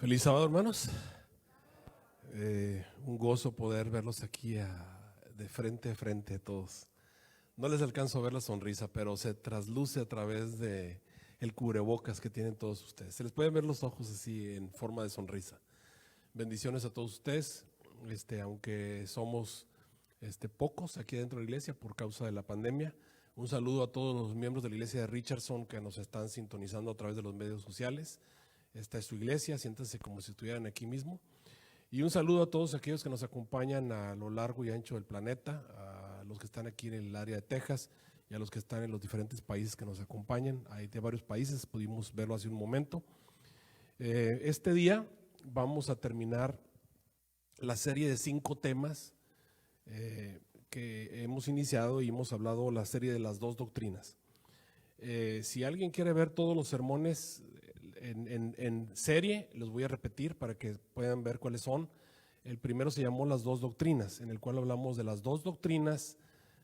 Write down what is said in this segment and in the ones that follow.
Feliz sábado, hermanos. Un gozo poder verlos aquí de frente a frente todos. No les alcanzo a ver la sonrisa, pero se trasluce a través de el cubrebocas que tienen todos ustedes. Se les pueden ver los ojos así en forma de sonrisa. Bendiciones a todos ustedes, aunque somos pocos aquí dentro de la iglesia por causa de la pandemia. Un saludo a todos los miembros de la iglesia de Richardson que nos están sintonizando a través de los medios sociales. Esta es su iglesia, siéntanse como si estuvieran aquí mismo. Y un saludo a todos aquellos que nos acompañan a lo largo y ancho del planeta, a los que están aquí en el área de Texas y a los que están en los diferentes países que nos acompañan. Hay de varios países, pudimos verlo hace un momento. Este día vamos a terminar la serie de 5 temas que hemos iniciado y hemos hablado la serie de las 2 doctrinas. Si alguien quiere ver todos los sermones en serie, los voy a repetir para que puedan ver cuáles son. El primero se llamó Las 2 doctrinas, en el cual hablamos de las 2 doctrinas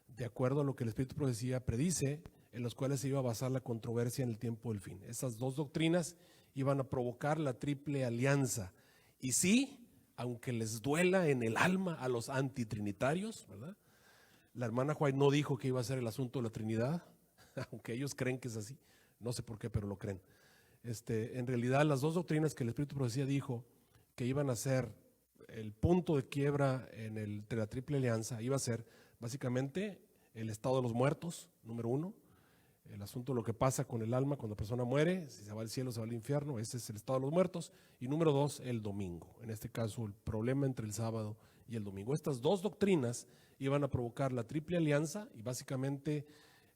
de acuerdo a lo que el Espíritu de Profecía predice, en las cuales se iba a basar la controversia en el tiempo del fin. Esas 2 doctrinas iban a provocar la triple alianza. Y sí, aunque les duela en el alma a los antitrinitarios, ¿verdad? La hermana White no dijo que iba a ser el asunto de la Trinidad, aunque ellos creen que es así, no sé por qué, pero lo creen. En realidad las 2 doctrinas que el Espíritu de Profecía dijo que iban a ser el punto de quiebra entre la triple alianza, iba a ser básicamente el estado de los muertos, número 1, el asunto de lo que pasa con el alma cuando la persona muere, si se va al cielo, se va al infierno, ese es el estado de los muertos, y número 2, el domingo, en este caso el problema entre el sábado y el domingo. Estas 2 doctrinas iban a provocar la triple alianza y básicamente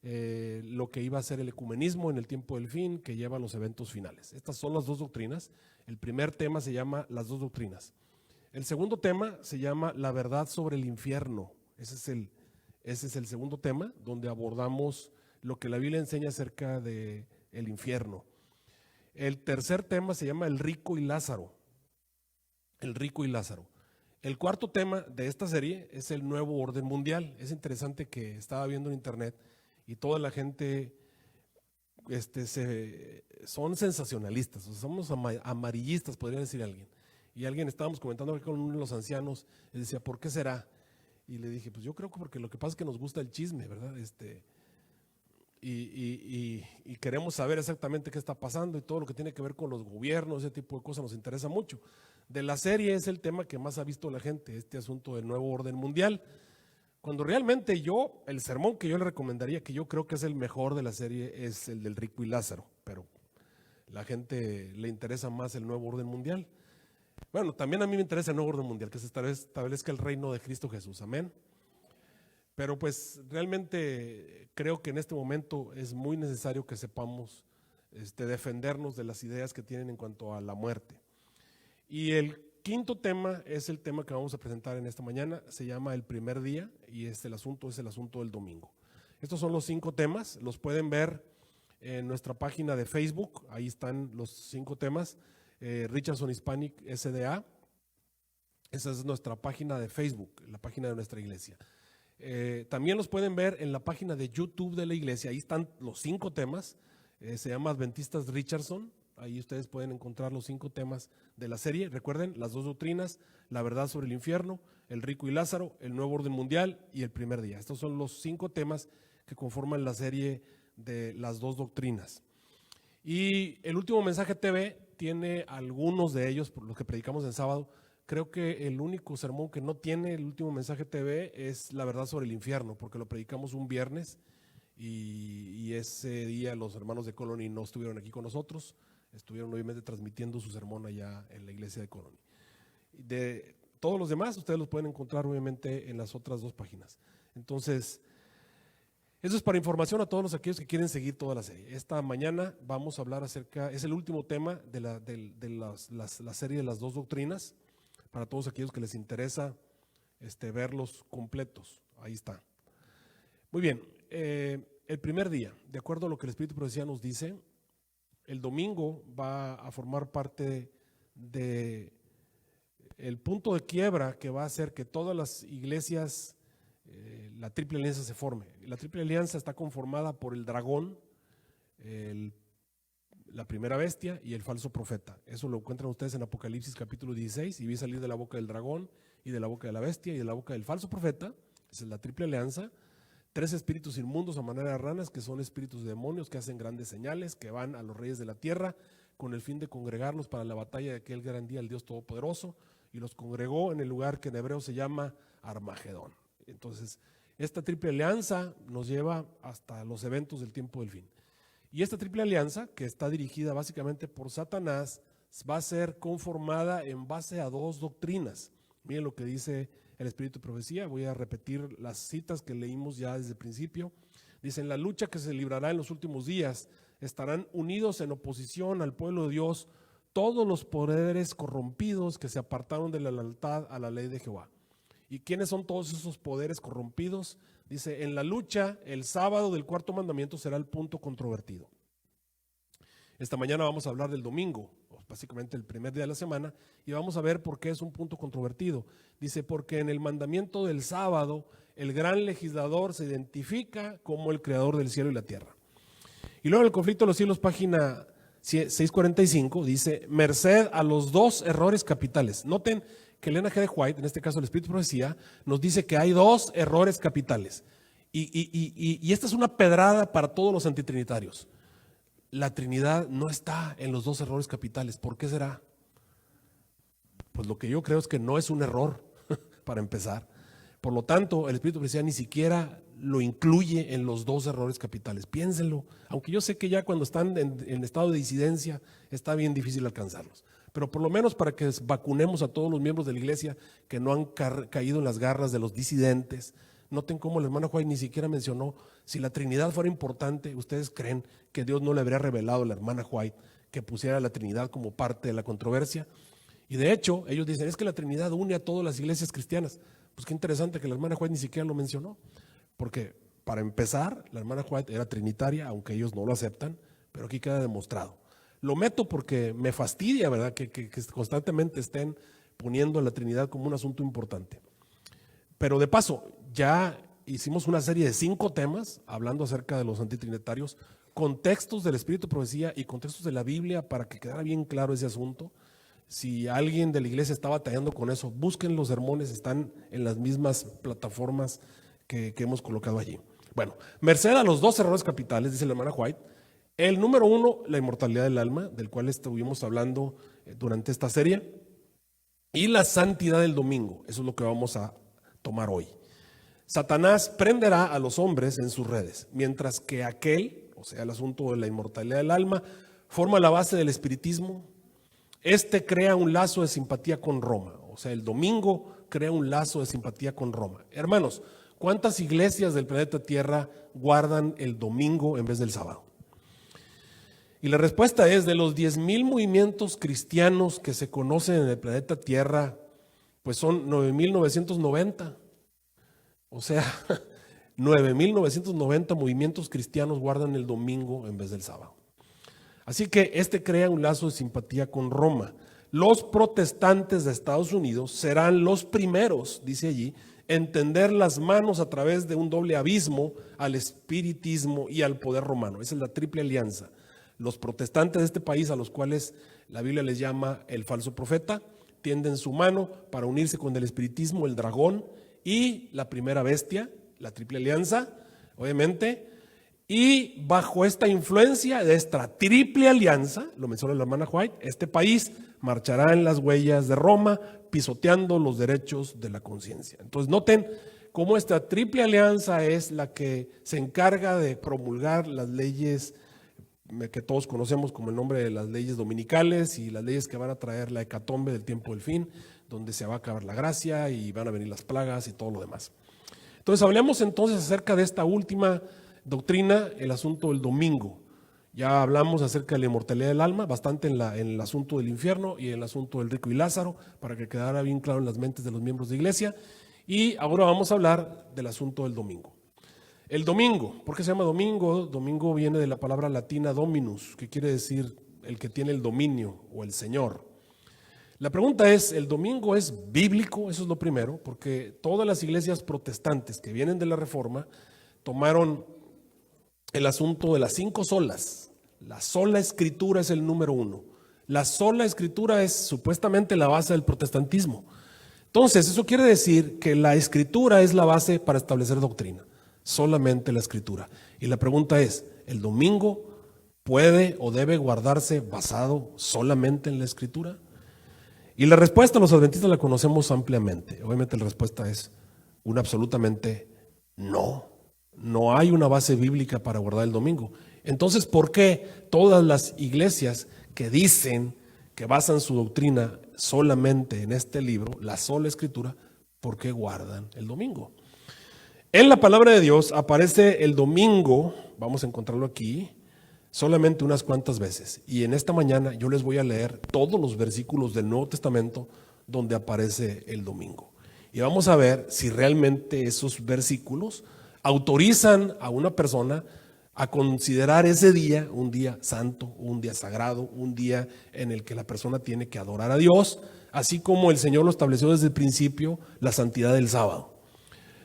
lo que iba a ser el ecumenismo en el tiempo del fin que lleva a los eventos finales. Estas son las 2 doctrinas. El primer tema se llama las 2 doctrinas. El segundo tema se llama la verdad sobre el infierno. Ese es el segundo tema, donde abordamos lo que la Biblia enseña acerca del infierno. El tercer tema se llama el rico y Lázaro. El rico y Lázaro. El cuarto tema de esta serie es el nuevo orden mundial. Es interesante que estaba viendo en internet y toda la gente son sensacionalistas, o sea, somos amarillistas, podría decir alguien. Y alguien estábamos comentando con uno de los ancianos, él decía, ¿por qué será? Y le dije, pues yo creo que porque lo que pasa es que nos gusta el chisme, ¿verdad? Y queremos saber exactamente qué está pasando y todo lo que tiene que ver con los gobiernos, ese tipo de cosas nos interesa mucho. De la serie es el tema que más ha visto la gente, este asunto del nuevo orden mundial. Cuando realmente el sermón que yo le recomendaría, que yo creo que es el mejor de la serie, es el del rico y Lázaro, pero la gente le interesa más el nuevo orden mundial. Bueno, también a mí me interesa el nuevo orden mundial, que se establezca el reino de Cristo Jesús, amén. Pero pues realmente creo que en este momento es muy necesario que sepamos defendernos de las ideas que tienen en cuanto a la muerte. Y el quinto tema es el tema que vamos a presentar en esta mañana, se llama el primer día y el asunto es el asunto del domingo. Estos son los 5 temas, los pueden ver en nuestra página de Facebook, ahí están los 5 temas, Richardson Hispanic SDA, esa es nuestra página de Facebook, la página de nuestra iglesia. También los pueden ver en la página de YouTube de la iglesia, ahí están los 5 temas, se llama Adventistas Richardson. Ahí ustedes pueden encontrar los 5 temas de la serie. Recuerden, las 2 doctrinas, la verdad sobre el infierno, el rico y Lázaro, el nuevo orden mundial y el primer día. Estos son los 5 temas que conforman la serie de las 2 doctrinas. Y el último mensaje TV tiene algunos de ellos, por los que predicamos en sábado. Creo que el único sermón que no tiene el último mensaje TV es la verdad sobre el infierno, porque lo predicamos un viernes y ese día los hermanos de Colony no estuvieron aquí con nosotros. Estuvieron obviamente transmitiendo su sermón allá en la iglesia de Colony. De todos los demás, ustedes los pueden encontrar obviamente en las otras 2 páginas. Entonces, eso es para información a todos aquellos que quieren seguir toda la serie. Esta mañana vamos a hablar acerca, es el último tema de la serie de las 2 doctrinas, para todos aquellos que les interesa verlos completos. Ahí está. Muy bien, el primer día, de acuerdo a lo que el Espíritu de Profecía nos dice, el domingo va a formar parte de el punto de quiebra que va a hacer que todas las iglesias, la triple alianza se forme. La triple alianza está conformada por el dragón, la primera bestia y el falso profeta. Eso lo encuentran ustedes en Apocalipsis capítulo 16, y vi salir de la boca del dragón y de la boca de la bestia y de la boca del falso profeta, esa es la triple alianza, 3 espíritus inmundos a manera de ranas, que son espíritus de demonios que hacen grandes señales, que van a los reyes de la tierra con el fin de congregarlos para la batalla de aquel gran día, el Dios Todopoderoso, y los congregó en el lugar que en hebreo se llama Armagedón. Entonces, esta triple alianza nos lleva hasta los eventos del tiempo del fin. Y esta triple alianza, que está dirigida básicamente por Satanás, va a ser conformada en base a 2 doctrinas. Miren lo que dice el Espíritu de Profecía. Voy a repetir las citas que leímos ya desde el principio. Dice: en la lucha que se librará en los últimos días, estarán unidos en oposición al pueblo de Dios todos los poderes corrompidos que se apartaron de la lealtad a la ley de Jehová. ¿Y quiénes son todos esos poderes corrompidos? Dice: en la lucha, el sábado del 4º mandamiento será el punto controvertido. Esta mañana vamos a hablar del domingo, básicamente el primer día de la semana, y vamos a ver por qué es un punto controvertido. Dice: porque en el mandamiento del sábado, el gran legislador se identifica como el creador del cielo y la tierra. Y luego en el conflicto de los siglos, página 645, dice: merced a los 2 errores capitales. Noten que Elena G. de White, en este caso el Espíritu de Profecía, nos dice que hay 2 errores capitales. Y esta es una pedrada para todos los antitrinitarios. La Trinidad no está en los 2 errores capitales. ¿Por qué será? Pues lo que yo creo es que no es un error, para empezar. Por lo tanto, el Espíritu de Profecía ni siquiera lo incluye en los 2 errores capitales. Piénsenlo, aunque yo sé que ya cuando están en estado de disidencia está bien difícil alcanzarlos. Pero por lo menos para que vacunemos a todos los miembros de la iglesia que no han caído en las garras de los disidentes. Noten cómo la hermana White ni siquiera mencionó, si la Trinidad fuera importante, ¿ustedes creen que Dios no le habría revelado a la hermana White que pusiera la Trinidad como parte de la controversia? Y de hecho, ellos dicen, es que la Trinidad une a todas las iglesias cristianas. Pues qué interesante que la hermana White ni siquiera lo mencionó, porque para empezar, la hermana White era trinitaria, aunque ellos no lo aceptan, pero aquí queda demostrado. Lo meto porque me fastidia, ¿verdad?, que constantemente estén poniendo la Trinidad como un asunto importante. Pero de paso, ya hicimos una serie de 5 temas hablando acerca de los antitrinitarios, contextos del Espíritu de Profecía y contextos de la Biblia para que quedara bien claro ese asunto. Si alguien de la iglesia está batallando con eso, busquen los sermones, están en las mismas plataformas que hemos colocado allí. Bueno, merced a los 2 errores capitales, dice la hermana White. El número 1, la inmortalidad del alma, del cual estuvimos hablando durante esta serie, y la santidad del domingo, eso es lo que vamos a tomar hoy. Satanás prenderá a los hombres en sus redes, mientras que aquel, o sea, el asunto de la inmortalidad del alma, forma la base del espiritismo. Este crea un lazo de simpatía con Roma, o sea, el domingo crea un lazo de simpatía con Roma. Hermanos, ¿cuántas iglesias del planeta Tierra guardan el domingo en vez del sábado? Y la respuesta es: de los 10,000 movimientos cristianos que se conocen en el planeta Tierra, pues son 9,990. O sea, 9,990 movimientos cristianos guardan el domingo en vez del sábado. Así que este crea un lazo de simpatía con Roma. Los protestantes de Estados Unidos serán los primeros, dice allí, en tender las manos a través de un doble abismo al espiritismo y al poder romano. Esa es la triple alianza. Los protestantes de este país, a los cuales la Biblia les llama el falso profeta, tienden su mano para unirse con el espiritismo, el dragón y la primera bestia, la triple alianza, obviamente. Y bajo esta influencia de esta triple alianza, lo menciona la hermana White, este país marchará en las huellas de Roma, pisoteando los derechos de la conciencia. Entonces noten cómo esta triple alianza es la que se encarga de promulgar las leyes que todos conocemos como el nombre de las leyes dominicales y las leyes que van a traer la hecatombe del tiempo del fin, donde se va a acabar la gracia y van a venir las plagas y todo lo demás. Entonces hablemos entonces acerca de esta última doctrina, el asunto del domingo. Ya hablamos acerca de la inmortalidad del alma, bastante en el asunto del infierno y en el asunto del rico y Lázaro, para que quedara bien claro en las mentes de los miembros de iglesia. Y ahora vamos a hablar del asunto del domingo. El domingo, ¿por qué se llama domingo? Domingo viene de la palabra latina dominus, que quiere decir el que tiene el dominio o el Señor. La pregunta es, ¿el domingo es bíblico? Eso es lo primero, porque todas las iglesias protestantes que vienen de la Reforma tomaron el asunto de las 5 solas, La sola escritura es el número uno. La sola escritura es supuestamente la base del protestantismo. Entonces, eso quiere decir que la escritura es la base para establecer doctrina. Solamente la escritura. Y la pregunta es, ¿el domingo puede o debe guardarse basado solamente en la escritura? Y la respuesta los adventistas la conocemos ampliamente. Obviamente la respuesta es un absolutamente no. No hay una base bíblica para guardar el domingo. Entonces, ¿por qué todas las iglesias que dicen que basan su doctrina solamente en este libro, la sola escritura, por qué guardan el domingo? En la palabra de Dios aparece el domingo, vamos a encontrarlo aquí, solamente unas cuantas veces. Y en esta mañana yo les voy a leer todos los versículos del Nuevo Testamento donde aparece el domingo. Y vamos a ver si realmente esos versículos autorizan a una persona a considerar ese día un día santo, un día sagrado, un día en el que la persona tiene que adorar a Dios, así como el Señor lo estableció desde el principio, la santidad del sábado.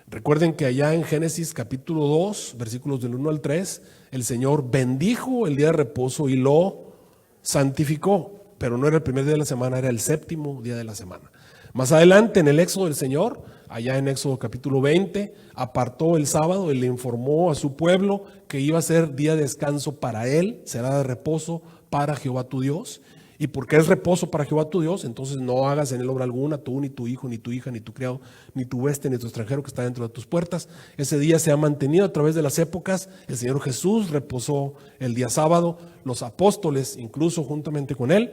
Recuerden que allá en Génesis capítulo 2, versículos del 1 al 3, el Señor bendijo el día de reposo y lo santificó, pero no era el primer día de la semana, era el séptimo día de la semana. Más adelante en el Éxodo del Señor, allá en Éxodo capítulo 20, apartó el sábado y le informó a su pueblo que iba a ser día de descanso para él, será de reposo para Jehová tu Dios. Y porque es reposo para Jehová tu Dios, entonces no hagas en él obra alguna, tú, ni tu hijo, ni tu hija, ni tu criado, ni tu hueste, ni tu extranjero que está dentro de tus puertas. Ese día se ha mantenido a través de las épocas. El Señor Jesús reposó el día sábado, los apóstoles incluso juntamente con él.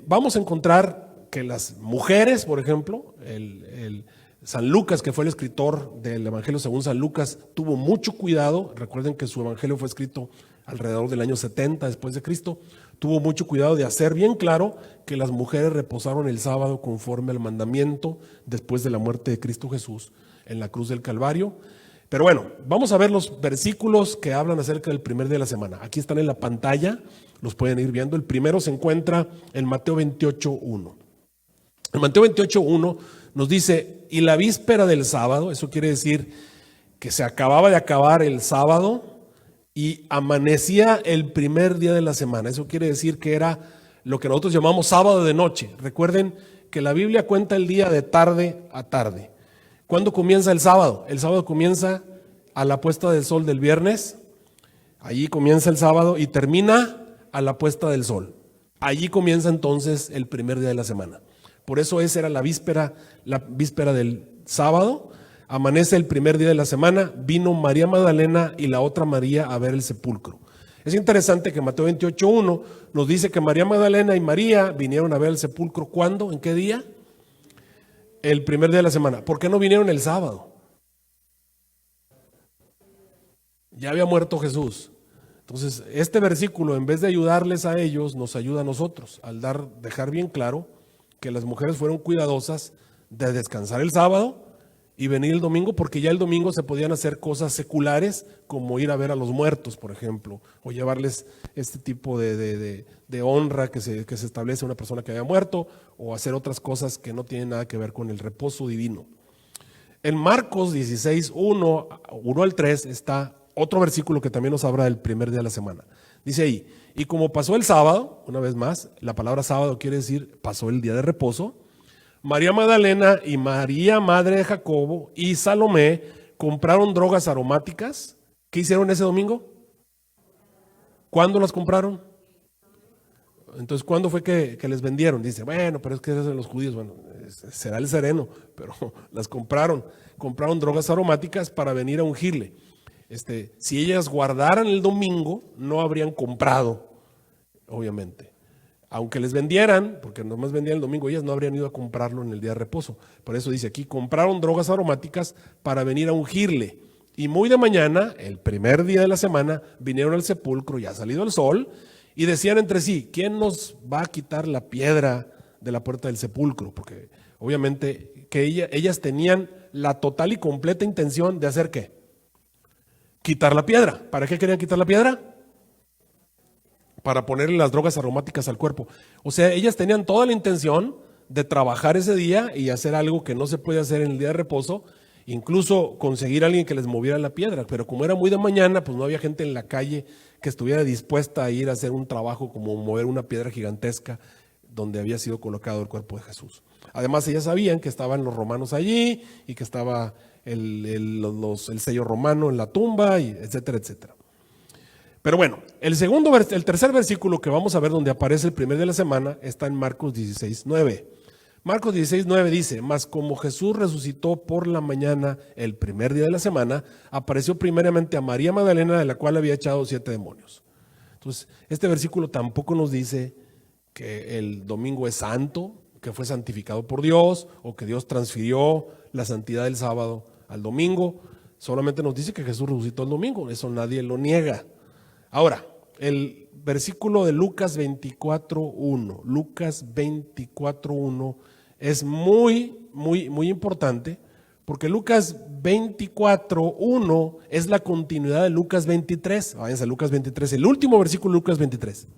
Vamos a encontrar que las mujeres, por ejemplo, San Lucas, que fue el escritor del Evangelio según San Lucas, tuvo mucho cuidado. Recuerden que su Evangelio fue escrito alrededor del año 70 después de Cristo. Tuvo mucho cuidado de hacer bien claro que las mujeres reposaron el sábado conforme al mandamiento después de la muerte de Cristo Jesús en la cruz del Calvario. Pero bueno, vamos a ver los versículos que hablan acerca del primer día de la semana. Aquí están en la pantalla, los pueden ir viendo. El primero se encuentra en Mateo 28:1. En Mateo 28:1 nos dice, y la víspera del sábado, eso quiere decir que se acababa de acabar el sábado y amanecía el primer día de la semana. Eso quiere decir que era lo que nosotros llamamos sábado de noche. Recuerden que la Biblia cuenta el día de tarde a tarde. ¿Cuándo comienza el sábado? El sábado comienza a la puesta del sol del viernes. Allí comienza el sábado y termina a la puesta del sol. Allí comienza entonces el primer día de la semana. Por eso esa era la víspera del sábado. Amanece el primer día de la semana, vino María Magdalena y la otra María a ver el sepulcro. Es interesante que Mateo 28:1 nos dice que María Magdalena y María vinieron a ver el sepulcro. ¿Cuándo? ¿En qué día? El primer día de la semana. ¿Por qué no vinieron el sábado? Ya había muerto Jesús. Entonces, este versículo, en vez de ayudarles a ellos, nos ayuda a nosotros al dejar bien claro que las mujeres fueron cuidadosas de descansar el sábado y venir el domingo, porque ya el domingo se podían hacer cosas seculares como ir a ver a los muertos, por ejemplo, o llevarles este tipo de honra que se establece a una persona que había muerto, o hacer otras cosas que no tienen nada que ver con el reposo divino. En Marcos 16:1 al 3 está otro versículo que también nos habla del primer día de la semana. Dice ahí, y como pasó el sábado, una vez más, la palabra sábado quiere decir pasó el día de reposo, María Magdalena y María, madre de Jacobo, y Salomé compraron drogas aromáticas. ¿Qué hicieron ese domingo? ¿Cuándo las compraron? Entonces, ¿cuándo fue que les vendieron? Dice, bueno, pero es que esos de los judíos, bueno, será el sereno, pero las compraron drogas aromáticas para venir a ungirle. Si ellas guardaran el domingo, no habrían comprado, obviamente. Aunque les vendieran, porque nomás vendían el domingo, ellas no habrían ido a comprarlo en el día de reposo. Por eso dice aquí, compraron drogas aromáticas para venir a ungirle. Y muy de mañana, el primer día de la semana, vinieron al sepulcro, ya ha salido el sol, y decían entre sí, ¿quién nos va a quitar la piedra de la puerta del sepulcro? Porque obviamente que ellas tenían la total y completa intención de hacer ¿qué? Quitar la piedra. ¿Para qué querían quitar la piedra? Para ponerle las drogas aromáticas al cuerpo. O sea, ellas tenían toda la intención de trabajar ese día y hacer algo que no se puede hacer en el día de reposo, incluso conseguir a alguien que les moviera la piedra, pero como era muy de mañana, pues no había gente en la calle que estuviera dispuesta a ir a hacer un trabajo como mover una piedra gigantesca donde había sido colocado el cuerpo de Jesús. Además, ellas sabían que estaban los romanos allí y que estaba el sello romano en la tumba, y etcétera, etcétera. Pero bueno, el tercer versículo que vamos a ver donde aparece el primer día de la semana está en Marcos 16:9. Marcos 16:9 dice: mas como Jesús resucitó por la mañana el primer día de la semana, apareció primeramente a María Magdalena, de la cual había echado 7 demonios. Entonces, este versículo tampoco nos dice que el domingo es santo, que fue santificado por Dios, o que Dios transfirió la santidad del sábado al domingo. Solamente nos dice que Jesús resucitó el domingo, eso nadie lo niega. Ahora, el versículo de Lucas 24:1, Lucas 24:1 es muy, muy, muy importante, porque Lucas 24:1 es la continuidad de Lucas 23. Váyanse a Lucas 23, el último versículo de Lucas 23.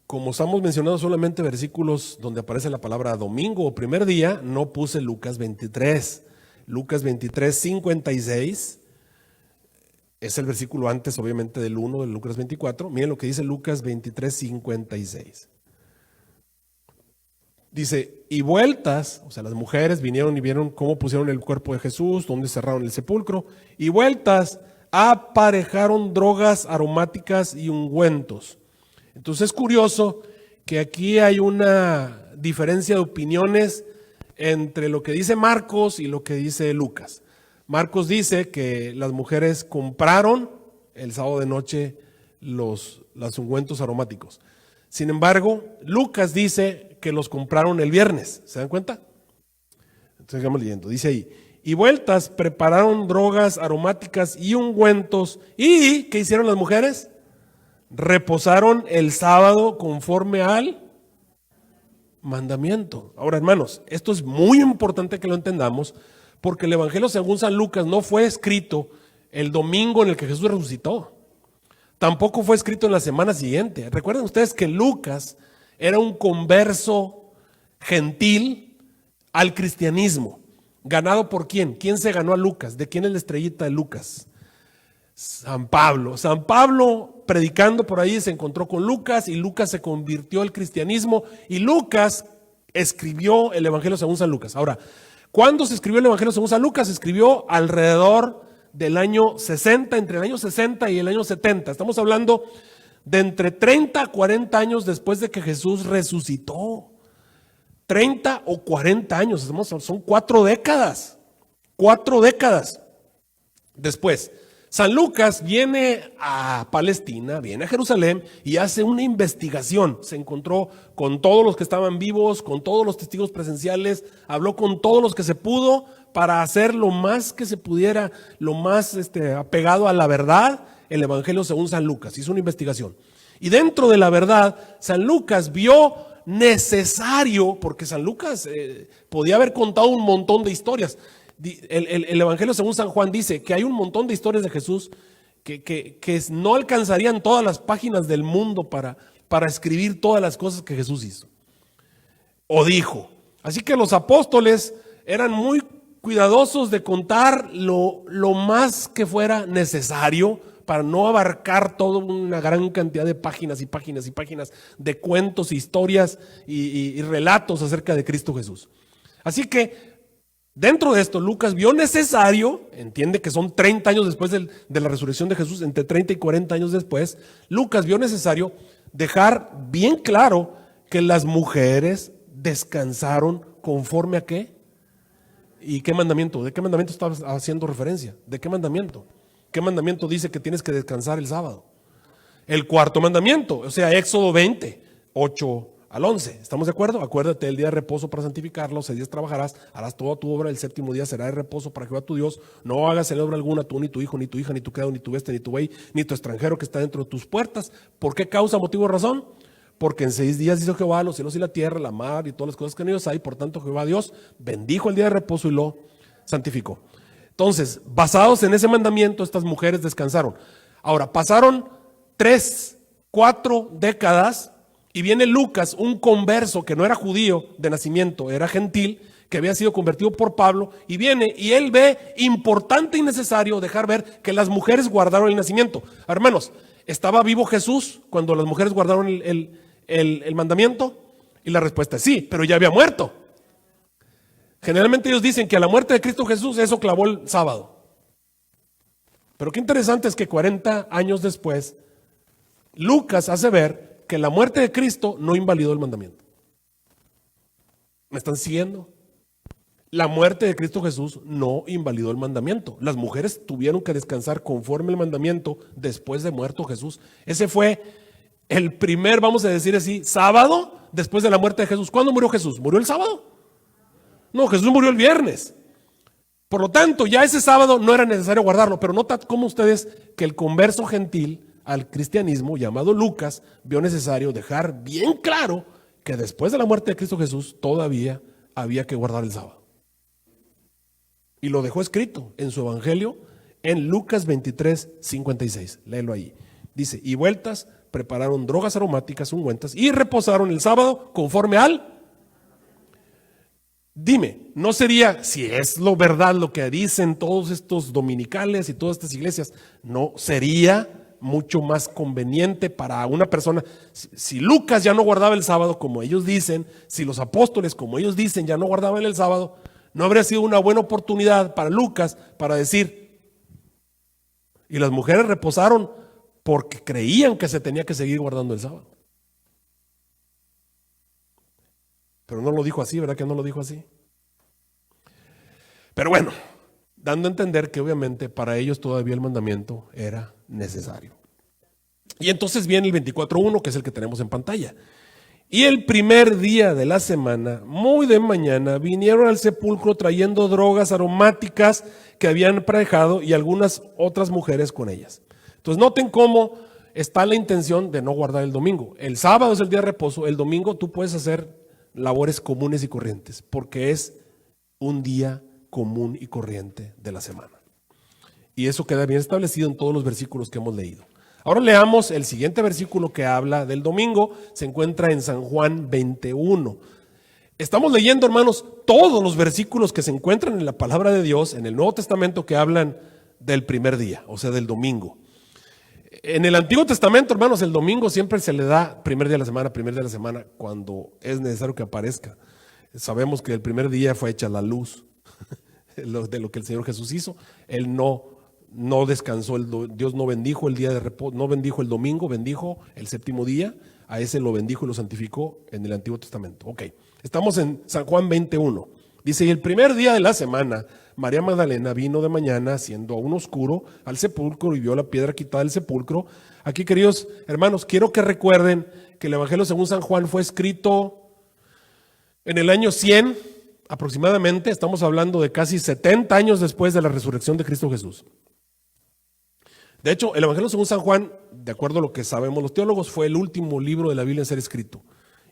Como estamos mencionando solamente versículos donde aparece la palabra domingo o primer día, no puse Lucas 23. Lucas 23:56 es el versículo antes, obviamente, del 1 de Lucas 24. Miren lo que dice Lucas 23:56. Dice: y vueltas, o sea, las mujeres vinieron y vieron cómo pusieron el cuerpo de Jesús, dónde cerraron el sepulcro, y vueltas aparejaron drogas aromáticas y ungüentos. Entonces es curioso que aquí hay una diferencia de opiniones entre lo que dice Marcos y lo que dice Lucas. Marcos dice que las mujeres compraron el sábado de noche los ungüentos aromáticos. Sin embargo, Lucas dice que los compraron el viernes. ¿Se dan cuenta? Entonces sigamos leyendo. Dice ahí: y vueltas prepararon drogas aromáticas y ungüentos. ¿Y qué hicieron las mujeres? Reposaron el sábado conforme al mandamiento. Ahora, hermanos, esto es muy importante que lo entendamos, porque el Evangelio según San Lucas no fue escrito el domingo en el que Jesús resucitó. Tampoco fue escrito en la semana siguiente. Recuerden ustedes que Lucas era un converso gentil al cristianismo. ¿Ganado por quién? ¿Quién se ganó a Lucas? ¿De quién es la estrellita de Lucas? San Pablo. San Pablo, predicando por ahí, se encontró con Lucas y Lucas se convirtió al cristianismo y Lucas escribió el Evangelio según San Lucas. Ahora, ¿cuándo se escribió el Evangelio según San Lucas? Se escribió alrededor del año 60, entre el año 60 y el año 70. Estamos hablando de entre 30 a 40 años después de que Jesús resucitó. 30 o 40 años, son 4 décadas. 4 décadas después. San Lucas viene a Palestina, viene a Jerusalén y hace una investigación. Se encontró con todos los que estaban vivos, con todos los testigos presenciales, habló con todos los que se pudo para hacer lo más que se pudiera, lo más apegado a la verdad, el Evangelio según San Lucas. Hizo una investigación. Y dentro de la verdad, San Lucas vio necesario, porque San Lucas podía haber contado un montón de historias. El Evangelio según San Juan dice que hay un montón de historias de Jesús que no alcanzarían todas las páginas del mundo para escribir todas las cosas que Jesús hizo o dijo. Así que los apóstoles eran muy cuidadosos de contar lo más que fuera necesario para no abarcar toda una gran cantidad de páginas y páginas y páginas de cuentos, historias y relatos acerca de Cristo Jesús. Así que dentro de esto, Lucas vio necesario, entiende que son 30 años después de la resurrección de Jesús, entre 30 y 40 años después, Lucas vio necesario dejar bien claro que las mujeres descansaron conforme a qué. ¿Y qué mandamiento? ¿De qué mandamiento estaba haciendo referencia? ¿De qué mandamiento? ¿Qué mandamiento dice que tienes que descansar el sábado? El cuarto mandamiento, o sea, Éxodo 20, 8 al 11. ¿Estamos de acuerdo? Acuérdate del día de reposo para santificarlo, 6 días trabajarás, harás toda tu obra, el séptimo día será de reposo para Jehová tu Dios. No hagas obra alguna tú, ni tu hijo, ni tu hija, ni tu criado, ni tu bestia, ni tu buey, ni tu extranjero que está dentro de tus puertas. ¿Por qué causa, motivo o razón? Porque en 6 días hizo Jehová los cielos y la tierra, la mar y todas las cosas que en ellos hay. Por tanto, Jehová Dios bendijo el día de reposo y lo santificó. Entonces, basados en ese mandamiento, estas mujeres descansaron. Ahora, pasaron 3 4 décadas, y viene Lucas, un converso que no era judío de nacimiento, era gentil, que había sido convertido por Pablo, y viene y él ve importante y necesario dejar ver que las mujeres guardaron el nacimiento. Hermanos, ¿estaba vivo Jesús cuando las mujeres guardaron el mandamiento? Y la respuesta es sí, pero ya había muerto. Generalmente ellos dicen que a la muerte de Cristo Jesús eso clavó el sábado. Pero qué interesante es que 40 años después, Lucas hace ver que la muerte de Cristo no invalidó el mandamiento. ¿Me están siguiendo? La muerte de Cristo Jesús no invalidó el mandamiento. Las mujeres tuvieron que descansar conforme el mandamiento después de muerto Jesús. Ese fue el primer, vamos a decir así, sábado después de la muerte de Jesús. ¿Cuándo murió Jesús? ¿Murió el sábado? No, Jesús murió el viernes. Por lo tanto, ya ese sábado no era necesario guardarlo. Pero nota cómo ustedes que el converso gentil al cristianismo, llamado Lucas, vio necesario dejar bien claro que después de la muerte de Cristo Jesús todavía había que guardar el sábado. Y lo dejó escrito en su evangelio en Lucas 23, 56. Léelo ahí. Dice, y vueltas, prepararon drogas aromáticas, ungüentas, y reposaron el sábado conforme al... Dime, ¿no sería, si es lo verdad lo que dicen todos estos dominicales y todas estas iglesias, no sería mucho más conveniente para una persona, si Lucas ya no guardaba el sábado como ellos dicen, si los apóstoles como ellos dicen ya no guardaban el sábado, no habría sido una buena oportunidad para Lucas para decir, y las mujeres reposaron porque creían que se tenía que seguir guardando el sábado? Pero no lo dijo así, ¿verdad que no lo dijo así? Pero bueno, dando a entender que obviamente para ellos todavía el mandamiento era necesario. Y entonces viene el 24:1, que es el que tenemos en pantalla. Y el primer día de la semana, muy de mañana, vinieron al sepulcro trayendo drogas aromáticas que habían aparejado y algunas otras mujeres con ellas. Entonces noten cómo está la intención de no guardar el domingo. El sábado es el día de reposo, el domingo tú puedes hacer labores comunes y corrientes, porque es un día común y corriente de la semana. Y eso queda bien establecido en todos los versículos que hemos leído. Ahora leamos el siguiente versículo que habla del domingo, se encuentra en San Juan 21. Estamos leyendo, hermanos, todos los versículos que se encuentran en la palabra de Dios, en el Nuevo Testamento, que hablan del primer día, o sea, del domingo. En el Antiguo Testamento, hermanos, el domingo siempre se le da primer día de la semana, cuando es necesario que aparezca. Sabemos que el primer día fue hecha la luz de lo que el Señor Jesús hizo. Él no descansó, Dios no bendijo el día de reposo, no bendijo el domingo, bendijo el séptimo día, a ese lo bendijo y lo santificó en el Antiguo Testamento. Ok, estamos en San Juan 21. Dice, y el primer día de la semana, María Magdalena vino de mañana, siendo aún oscuro, al sepulcro y vio la piedra quitada del sepulcro. Aquí, queridos hermanos, quiero que recuerden que el Evangelio según San Juan fue escrito en el año 100 aproximadamente. Estamos hablando de casi 70 años después de la resurrección de Cristo Jesús. De hecho, el Evangelio según San Juan, de acuerdo a lo que sabemos los teólogos, fue el último libro de la Biblia en ser escrito,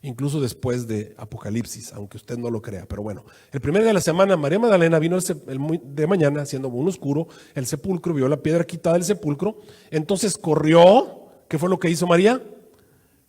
incluso después de Apocalipsis, aunque usted no lo crea. Pero bueno, el primer día de la semana, María Magdalena vino de mañana, siendo muy oscuro, el sepulcro, vio la piedra quitada del sepulcro, entonces corrió. ¿Qué fue lo que hizo María?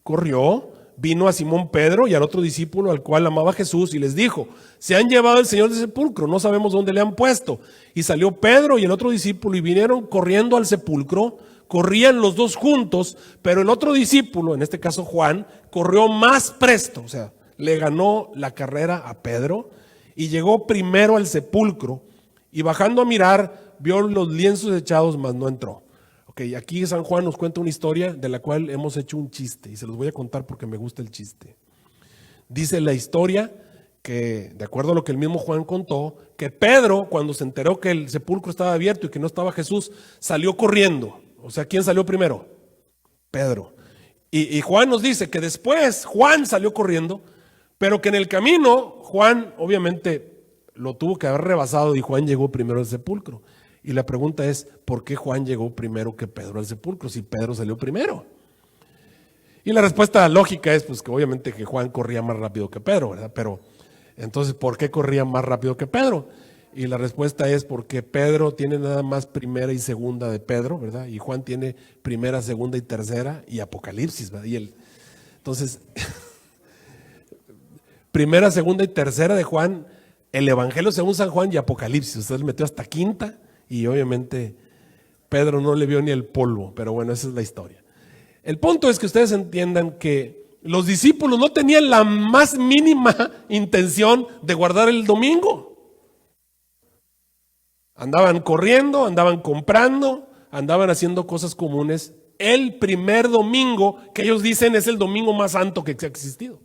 Corrió, vino a Simón Pedro y al otro discípulo al cual amaba Jesús y les dijo, se han llevado al Señor del sepulcro, no sabemos dónde le han puesto. Y salió Pedro y el otro discípulo y vinieron corriendo al sepulcro. Corrían los dos juntos, pero el otro discípulo, en este caso Juan, corrió más presto, o sea, le ganó la carrera a Pedro y llegó primero al sepulcro y bajando a mirar vio los lienzos echados, mas no entró. Ok, aquí San Juan nos cuenta una historia de la cual hemos hecho un chiste y se los voy a contar porque me gusta el chiste. Dice la historia que, de acuerdo a lo que el mismo Juan contó, que Pedro, cuando se enteró que el sepulcro estaba abierto y que no estaba Jesús, salió corriendo. O sea, ¿quién salió primero? Pedro. Y Juan nos dice que después Juan salió corriendo, pero que en el camino Juan obviamente lo tuvo que haber rebasado y Juan llegó primero al sepulcro. Y la pregunta es, ¿por qué Juan llegó primero que Pedro al sepulcro si Pedro salió primero? Y la respuesta lógica es pues que obviamente que Juan corría más rápido que Pedro, ¿verdad? Pero entonces, ¿por qué corría más rápido que Pedro? Y la respuesta es porque Pedro tiene nada más primera y segunda de Pedro, ¿verdad? Y Juan tiene primera, segunda y tercera y Apocalipsis, ¿verdad? Entonces, primera, segunda y tercera de Juan, el Evangelio según San Juan y Apocalipsis. Usted le metió hasta quinta y obviamente Pedro no le vio ni el polvo, pero bueno, esa es la historia. El punto es que ustedes entiendan que los discípulos no tenían la más mínima intención de guardar el domingo. Andaban corriendo, andaban comprando, andaban haciendo cosas comunes. El primer domingo, que ellos dicen es el domingo más santo que ha existido.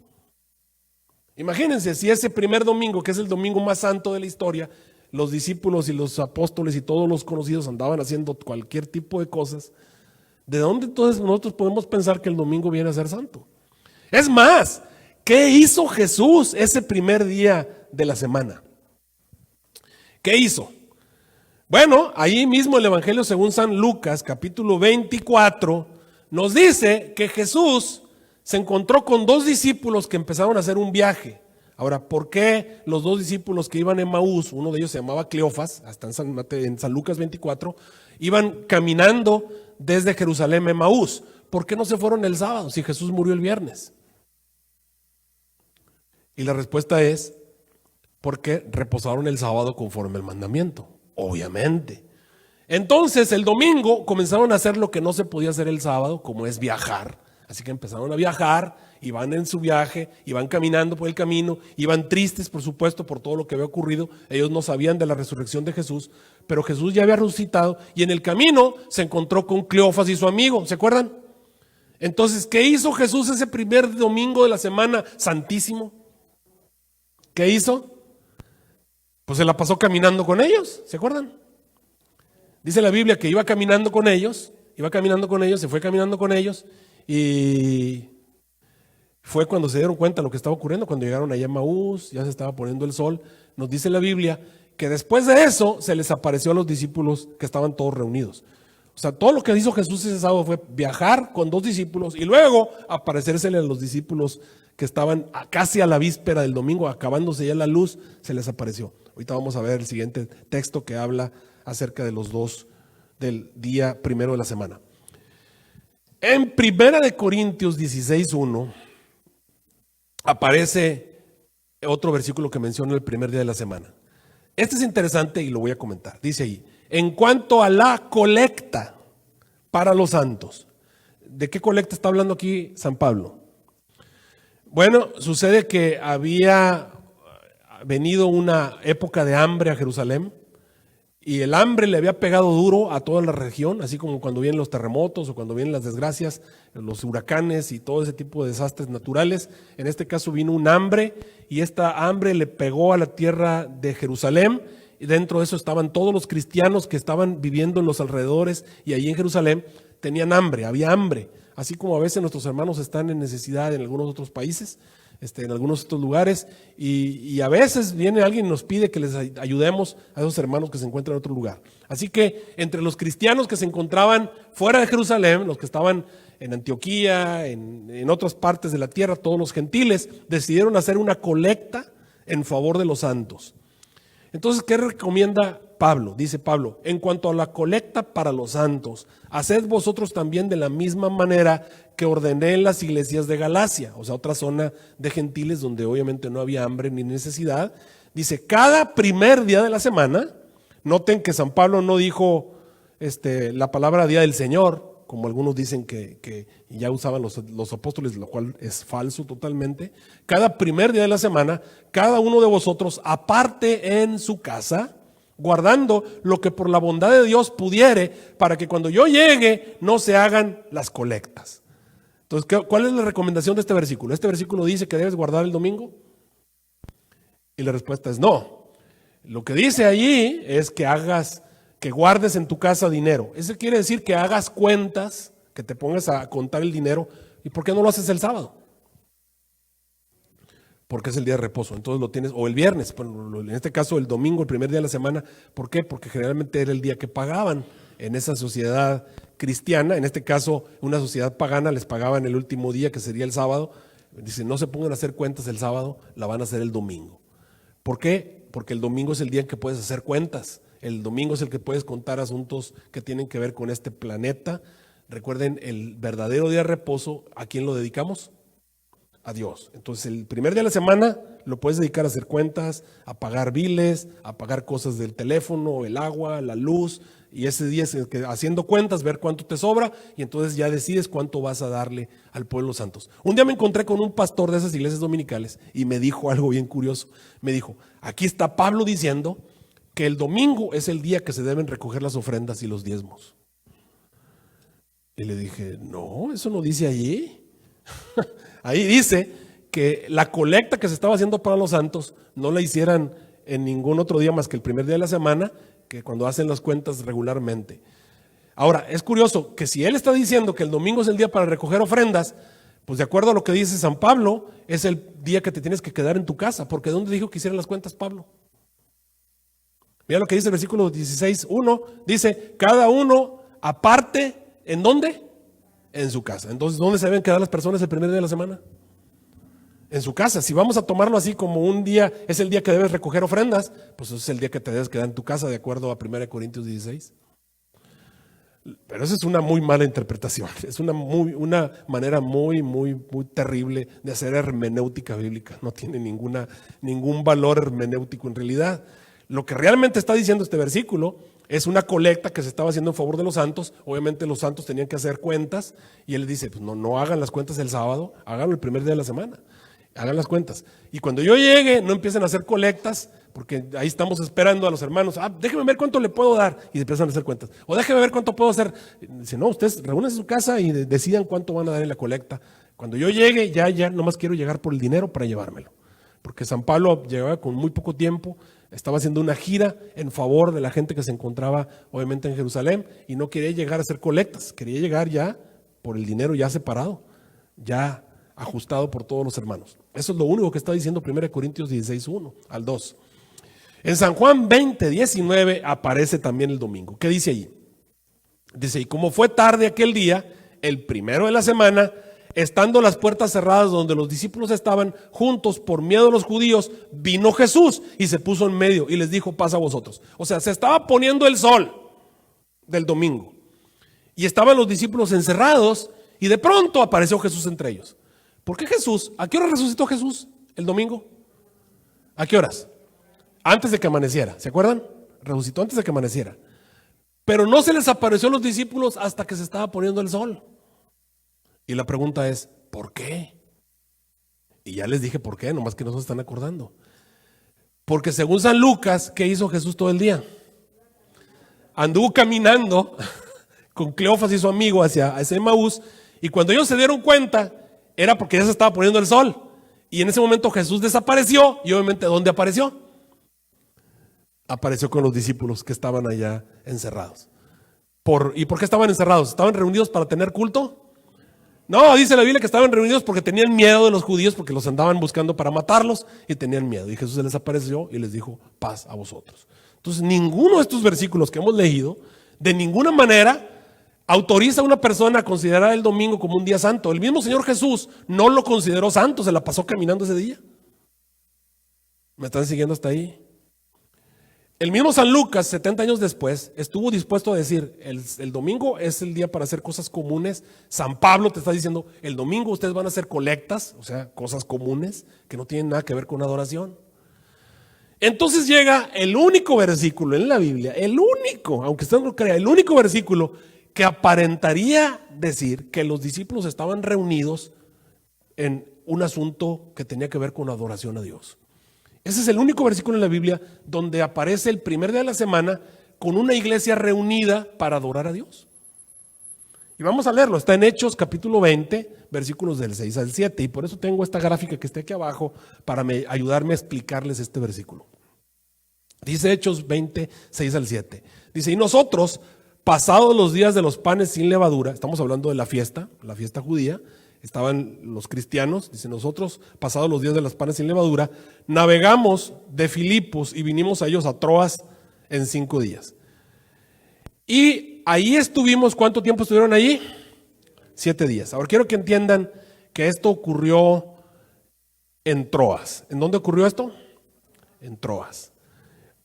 Imagínense, si ese primer domingo, que es el domingo más santo de la historia, los discípulos y los apóstoles y todos los conocidos andaban haciendo cualquier tipo de cosas, ¿de dónde entonces nosotros podemos pensar que el domingo viene a ser santo? Es más, ¿qué hizo Jesús ese primer día de la semana? ¿Qué hizo? Bueno, ahí mismo el Evangelio según San Lucas, capítulo 24, nos dice que Jesús se encontró con dos discípulos que empezaron a hacer un viaje. Ahora, ¿por qué los dos discípulos que iban en Emaús, uno de ellos se llamaba Cleofas, hasta en San Lucas 24, iban caminando desde Jerusalén a Emaús? ¿Por qué no se fueron el sábado si Jesús murió el viernes? Y la respuesta es, porque reposaron el sábado conforme al mandamiento. Obviamente. Entonces el domingo comenzaron a hacer lo que no se podía hacer el sábado, como es viajar. Así que empezaron a viajar, iban en su viaje, iban caminando por el camino, iban tristes por supuesto por todo lo que había ocurrido. Ellos no sabían de la resurrección de Jesús, pero Jesús ya había resucitado y en el camino se encontró con Cleofas y su amigo, ¿se acuerdan? Entonces, ¿qué hizo Jesús ese primer domingo de la semana santísimo? ¿Qué hizo? Pues se la pasó caminando con ellos, ¿se acuerdan? Dice la Biblia que iba caminando con ellos, se fue caminando con ellos y fue cuando se dieron cuenta de lo que estaba ocurriendo, cuando llegaron allá a Emaús, ya se estaba poniendo el sol. Nos dice la Biblia que después de eso se les apareció a los discípulos que estaban todos reunidos. O sea, todo lo que hizo Jesús ese sábado fue viajar con dos discípulos y luego aparecérsele a los discípulos que estaban casi a la víspera del domingo, acabándose ya la luz, se les apareció. Ahorita vamos a ver el siguiente texto que habla acerca de los dos del día primero de la semana. En Primera de Corintios 16:1 aparece otro versículo que menciona el primer día de la semana. Este es interesante y lo voy a comentar. Dice ahí, en cuanto a la colecta para los santos. ¿De qué colecta está hablando aquí San Pablo? Bueno, sucede que había venido una época de hambre a Jerusalén y el hambre le había pegado duro a toda la región, así como cuando vienen los terremotos o cuando vienen las desgracias, los huracanes y todo ese tipo de desastres naturales. En este caso vino un hambre y esta hambre le pegó a la tierra de Jerusalén y dentro de eso estaban todos los cristianos que estaban viviendo en los alrededores y allí en Jerusalén tenían hambre, había hambre. Así como a veces nuestros hermanos están en necesidad en algunos otros países, en algunos otros lugares, y a veces viene alguien y nos pide que les ayudemos a esos hermanos que se encuentran en otro lugar. Así que entre los cristianos que se encontraban fuera de Jerusalén, los que estaban en Antioquía, en otras partes de la tierra, todos los gentiles, decidieron hacer una colecta en favor de los santos. Entonces, ¿qué recomienda Pablo? Dice Pablo, en cuanto a la colecta para los santos, haced vosotros también de la misma manera que ordené en las iglesias de Galacia, o sea, otra zona de gentiles donde obviamente no había hambre ni necesidad. Dice, cada primer día de la semana, noten que San Pablo no dijo la palabra día del Señor, como algunos dicen que ya usaban los apóstoles, lo cual es falso totalmente. Cada primer día de la semana, cada uno de vosotros aparte en su casa, guardando lo que por la bondad de Dios pudiere, para que cuando yo llegue no se hagan las colectas. Entonces, ¿cuál es la recomendación de este versículo? Este versículo dice que debes guardar el domingo. Y la respuesta es no. Lo que dice allí es que guardes en tu casa dinero. Eso quiere decir que hagas cuentas, que te pongas a contar el dinero. ¿Y por qué no lo haces el sábado? Porque es el día de reposo, entonces lo tienes, o el viernes, en este caso el domingo, el primer día de la semana. ¿Por qué? Porque generalmente era el día que pagaban en esa sociedad cristiana, en este caso una sociedad pagana, les pagaban el último día que sería el sábado. Dice, no se pongan a hacer cuentas el sábado, la van a hacer el domingo. ¿Por qué? Porque el domingo es el día en que puedes hacer cuentas. El domingo es el que puedes contar asuntos que tienen que ver con este planeta. Recuerden, el verdadero día de reposo, ¿a quién lo dedicamos? A Dios. Entonces, el primer día de la semana lo puedes dedicar a hacer cuentas, a pagar biles, a pagar cosas del teléfono, el agua, la luz. Y ese día es el que, haciendo cuentas, ver cuánto te sobra y entonces ya decides cuánto vas a darle al pueblo de los santos. Un día me encontré con un pastor de esas iglesias dominicales y me dijo algo bien curioso. Me dijo, aquí está Pablo diciendo que el domingo es el día que se deben recoger las ofrendas y los diezmos. Y le dije, no, eso no dice allí. Ahí dice que la colecta que se estaba haciendo para los santos no la hicieran en ningún otro día más que el primer día de la semana, que cuando hacen las cuentas regularmente. Ahora, es curioso que si él está diciendo que el domingo es el día para recoger ofrendas, pues de acuerdo a lo que dice San Pablo, es el día que te tienes que quedar en tu casa, porque ¿dónde dijo que hicieran las cuentas Pablo? Mira lo que dice el versículo 16:1, dice, cada uno aparte, ¿en dónde? En su casa. Entonces, ¿dónde se deben quedar las personas el primer día de la semana? En su casa. Si vamos a tomarlo así como un día, es el día que debes recoger ofrendas, pues es el día que te debes quedar en tu casa, de acuerdo a 1 Corintios 16. Pero esa es una muy mala interpretación, es una manera muy terrible de hacer hermenéutica bíblica. No tiene ningún valor hermenéutico en realidad. Lo que realmente está diciendo este versículo es una colecta que se estaba haciendo en favor de los santos. Obviamente los santos tenían que hacer cuentas y él dice, pues no hagan las cuentas el sábado, háganlo el primer día de la semana, hagan las cuentas. Y cuando yo llegue, no empiecen a hacer colectas, porque ahí estamos esperando a los hermanos, déjenme ver cuánto le puedo dar, y empiezan a hacer cuentas. O déjenme ver cuánto puedo hacer. Dice, no, ustedes reúnense en su casa y decidan cuánto van a dar en la colecta. Cuando yo llegue, ya nomás quiero llegar por el dinero para llevármelo. Porque San Pablo llegaba con muy poco tiempo, estaba haciendo una gira en favor de la gente que se encontraba obviamente en Jerusalén y no quería llegar a hacer colectas, quería llegar ya por el dinero ya separado, ya ajustado por todos los hermanos. Eso es lo único que está diciendo 1 Corintios 16:1 al 2. En San Juan 20:19 aparece también el domingo. ¿Qué dice allí? Dice, y como fue tarde aquel día, el primero de la semana, estando las puertas cerradas donde los discípulos estaban juntos por miedo a los judíos, vino Jesús y se puso en medio y les dijo, paz a vosotros. O sea, se estaba poniendo el sol del domingo y estaban los discípulos encerrados y de pronto apareció Jesús entre ellos. ¿Por qué Jesús? ¿A qué hora resucitó Jesús el domingo? ¿A qué horas? Antes de que amaneciera, ¿se acuerdan? Resucitó antes de que amaneciera. Pero no se les apareció a los discípulos hasta que se estaba poniendo el sol. Y la pregunta es, ¿por qué? Y ya les dije por qué, nomás que no se están acordando. Porque según San Lucas, ¿qué hizo Jesús todo el día? Anduvo caminando con Cleofas y su amigo hacia Emaús, y cuando ellos se dieron cuenta, era porque ya se estaba poniendo el sol. Y en ese momento Jesús desapareció, y obviamente, ¿dónde apareció? Apareció con los discípulos que estaban allá encerrados. ¿Y por qué estaban encerrados? ¿Estaban reunidos para tener culto? No, dice la Biblia que estaban reunidos porque tenían miedo de los judíos, porque los andaban buscando para matarlos y tenían miedo. Y Jesús se les apareció y les dijo, paz a vosotros. Entonces, ninguno de estos versículos que hemos leído, de ninguna manera autoriza a una persona a considerar el domingo como un día santo. El mismo Señor Jesús no lo consideró santo, se la pasó caminando ese día. ¿Me están siguiendo hasta ahí? El mismo San Lucas, 70 años después, estuvo dispuesto a decir, el domingo es el día para hacer cosas comunes. San Pablo te está diciendo, el domingo ustedes van a hacer colectas, o sea, cosas comunes que no tienen nada que ver con adoración. Entonces llega el único versículo en la Biblia, el único, aunque usted no lo crea, el único versículo que aparentaría decir que los discípulos estaban reunidos en un asunto que tenía que ver con adoración a Dios. Ese es el único versículo en la Biblia donde aparece el primer día de la semana con una iglesia reunida para adorar a Dios. Y vamos a leerlo, está en Hechos capítulo 20, versículos del 6 al 7, y por eso tengo esta gráfica que está aquí abajo para ayudarme a explicarles este versículo. Dice Hechos 20, 6 al 7. Dice, y nosotros, pasados los días de los panes sin levadura, estamos hablando de la fiesta judía, estaban los cristianos, dice, nosotros, pasados los días de los panes sin levadura, navegamos de Filipos y vinimos a ellos a Troas en 5 días. Y ahí estuvimos, ¿cuánto tiempo estuvieron allí? 7 días. Ahora quiero que entiendan que esto ocurrió en Troas. ¿En dónde ocurrió esto? en Troas.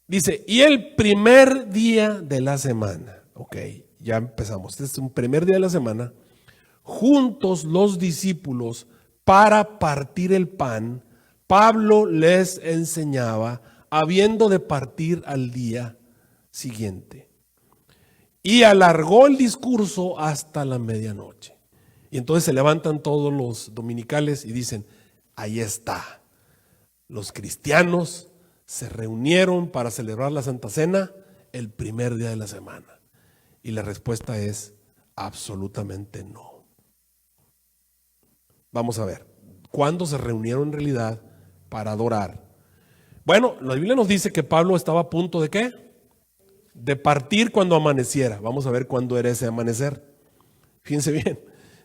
Dice, y el primer día de la semana, ok, ya empezamos, este es un primer día de la semana, juntos los discípulos para partir el pan, Pablo les enseñaba, habiendo de partir al día siguiente. Y alargó el discurso hasta la medianoche. Y entonces se levantan todos los dominicales y dicen, ahí está, los cristianos se reunieron para celebrar la Santa Cena el primer día de la semana. Y la respuesta es absolutamente no. Vamos a ver, ¿cuándo se reunieron en realidad para adorar? Bueno, la Biblia nos dice que Pablo estaba a punto de ¿qué? De partir cuando amaneciera. Vamos a ver cuándo era ese amanecer. Fíjense bien.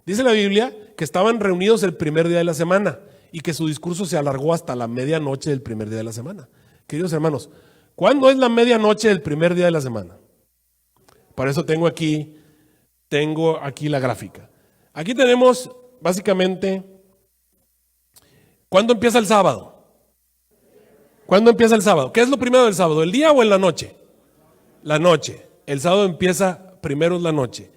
Dice la Biblia que estaban reunidos el primer día de la semana y que su discurso se alargó hasta la medianoche del primer día de la semana. Queridos hermanos, ¿cuándo es la medianoche del primer día de la semana? Para eso tengo aquí la gráfica. Aquí tenemos básicamente, ¿cuándo empieza el sábado? ¿Cuándo empieza el sábado? ¿Qué es lo primero del sábado? ¿El día o en la noche? La noche. El sábado empieza primero en la noche.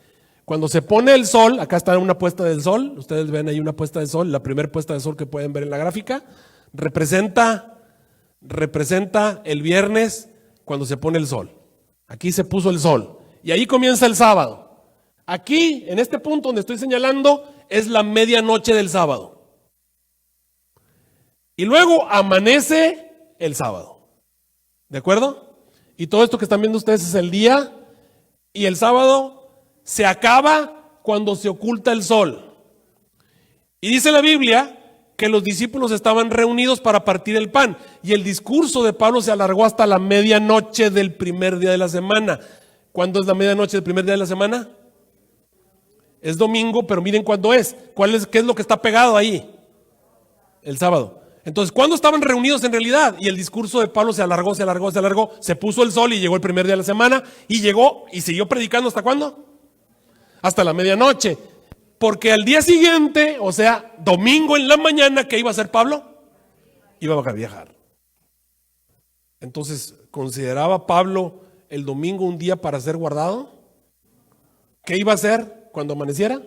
Cuando se pone el sol, acá está una puesta del sol, ustedes ven ahí una puesta del sol, la primera puesta del sol que pueden ver en la gráfica, representa el viernes cuando se pone el sol. Aquí se puso el sol y ahí comienza el sábado. Aquí, en este punto donde estoy señalando, es la medianoche del sábado. Y luego amanece el sábado. ¿De acuerdo? Y todo esto que están viendo ustedes es el día y el sábado se acaba cuando se oculta el sol. Y dice la Biblia que los discípulos estaban reunidos para partir el pan. Y el discurso de Pablo se alargó hasta la medianoche del primer día de la semana. ¿Cuándo es la medianoche del primer día de la semana? Es domingo, pero miren cuándo es. ¿Qué es lo que está pegado ahí? El sábado. Entonces, ¿cuándo estaban reunidos en realidad? Y el discurso de Pablo se alargó, se puso el sol y llegó el primer día de la semana y llegó y siguió predicando ¿hasta cuándo? Hasta la medianoche. Porque al día siguiente, o sea, domingo en la mañana, ¿qué iba a hacer Pablo? Iba a viajar. Entonces, ¿consideraba Pablo el domingo un día para ser guardado? ¿Qué iba a hacer cuando amaneciera?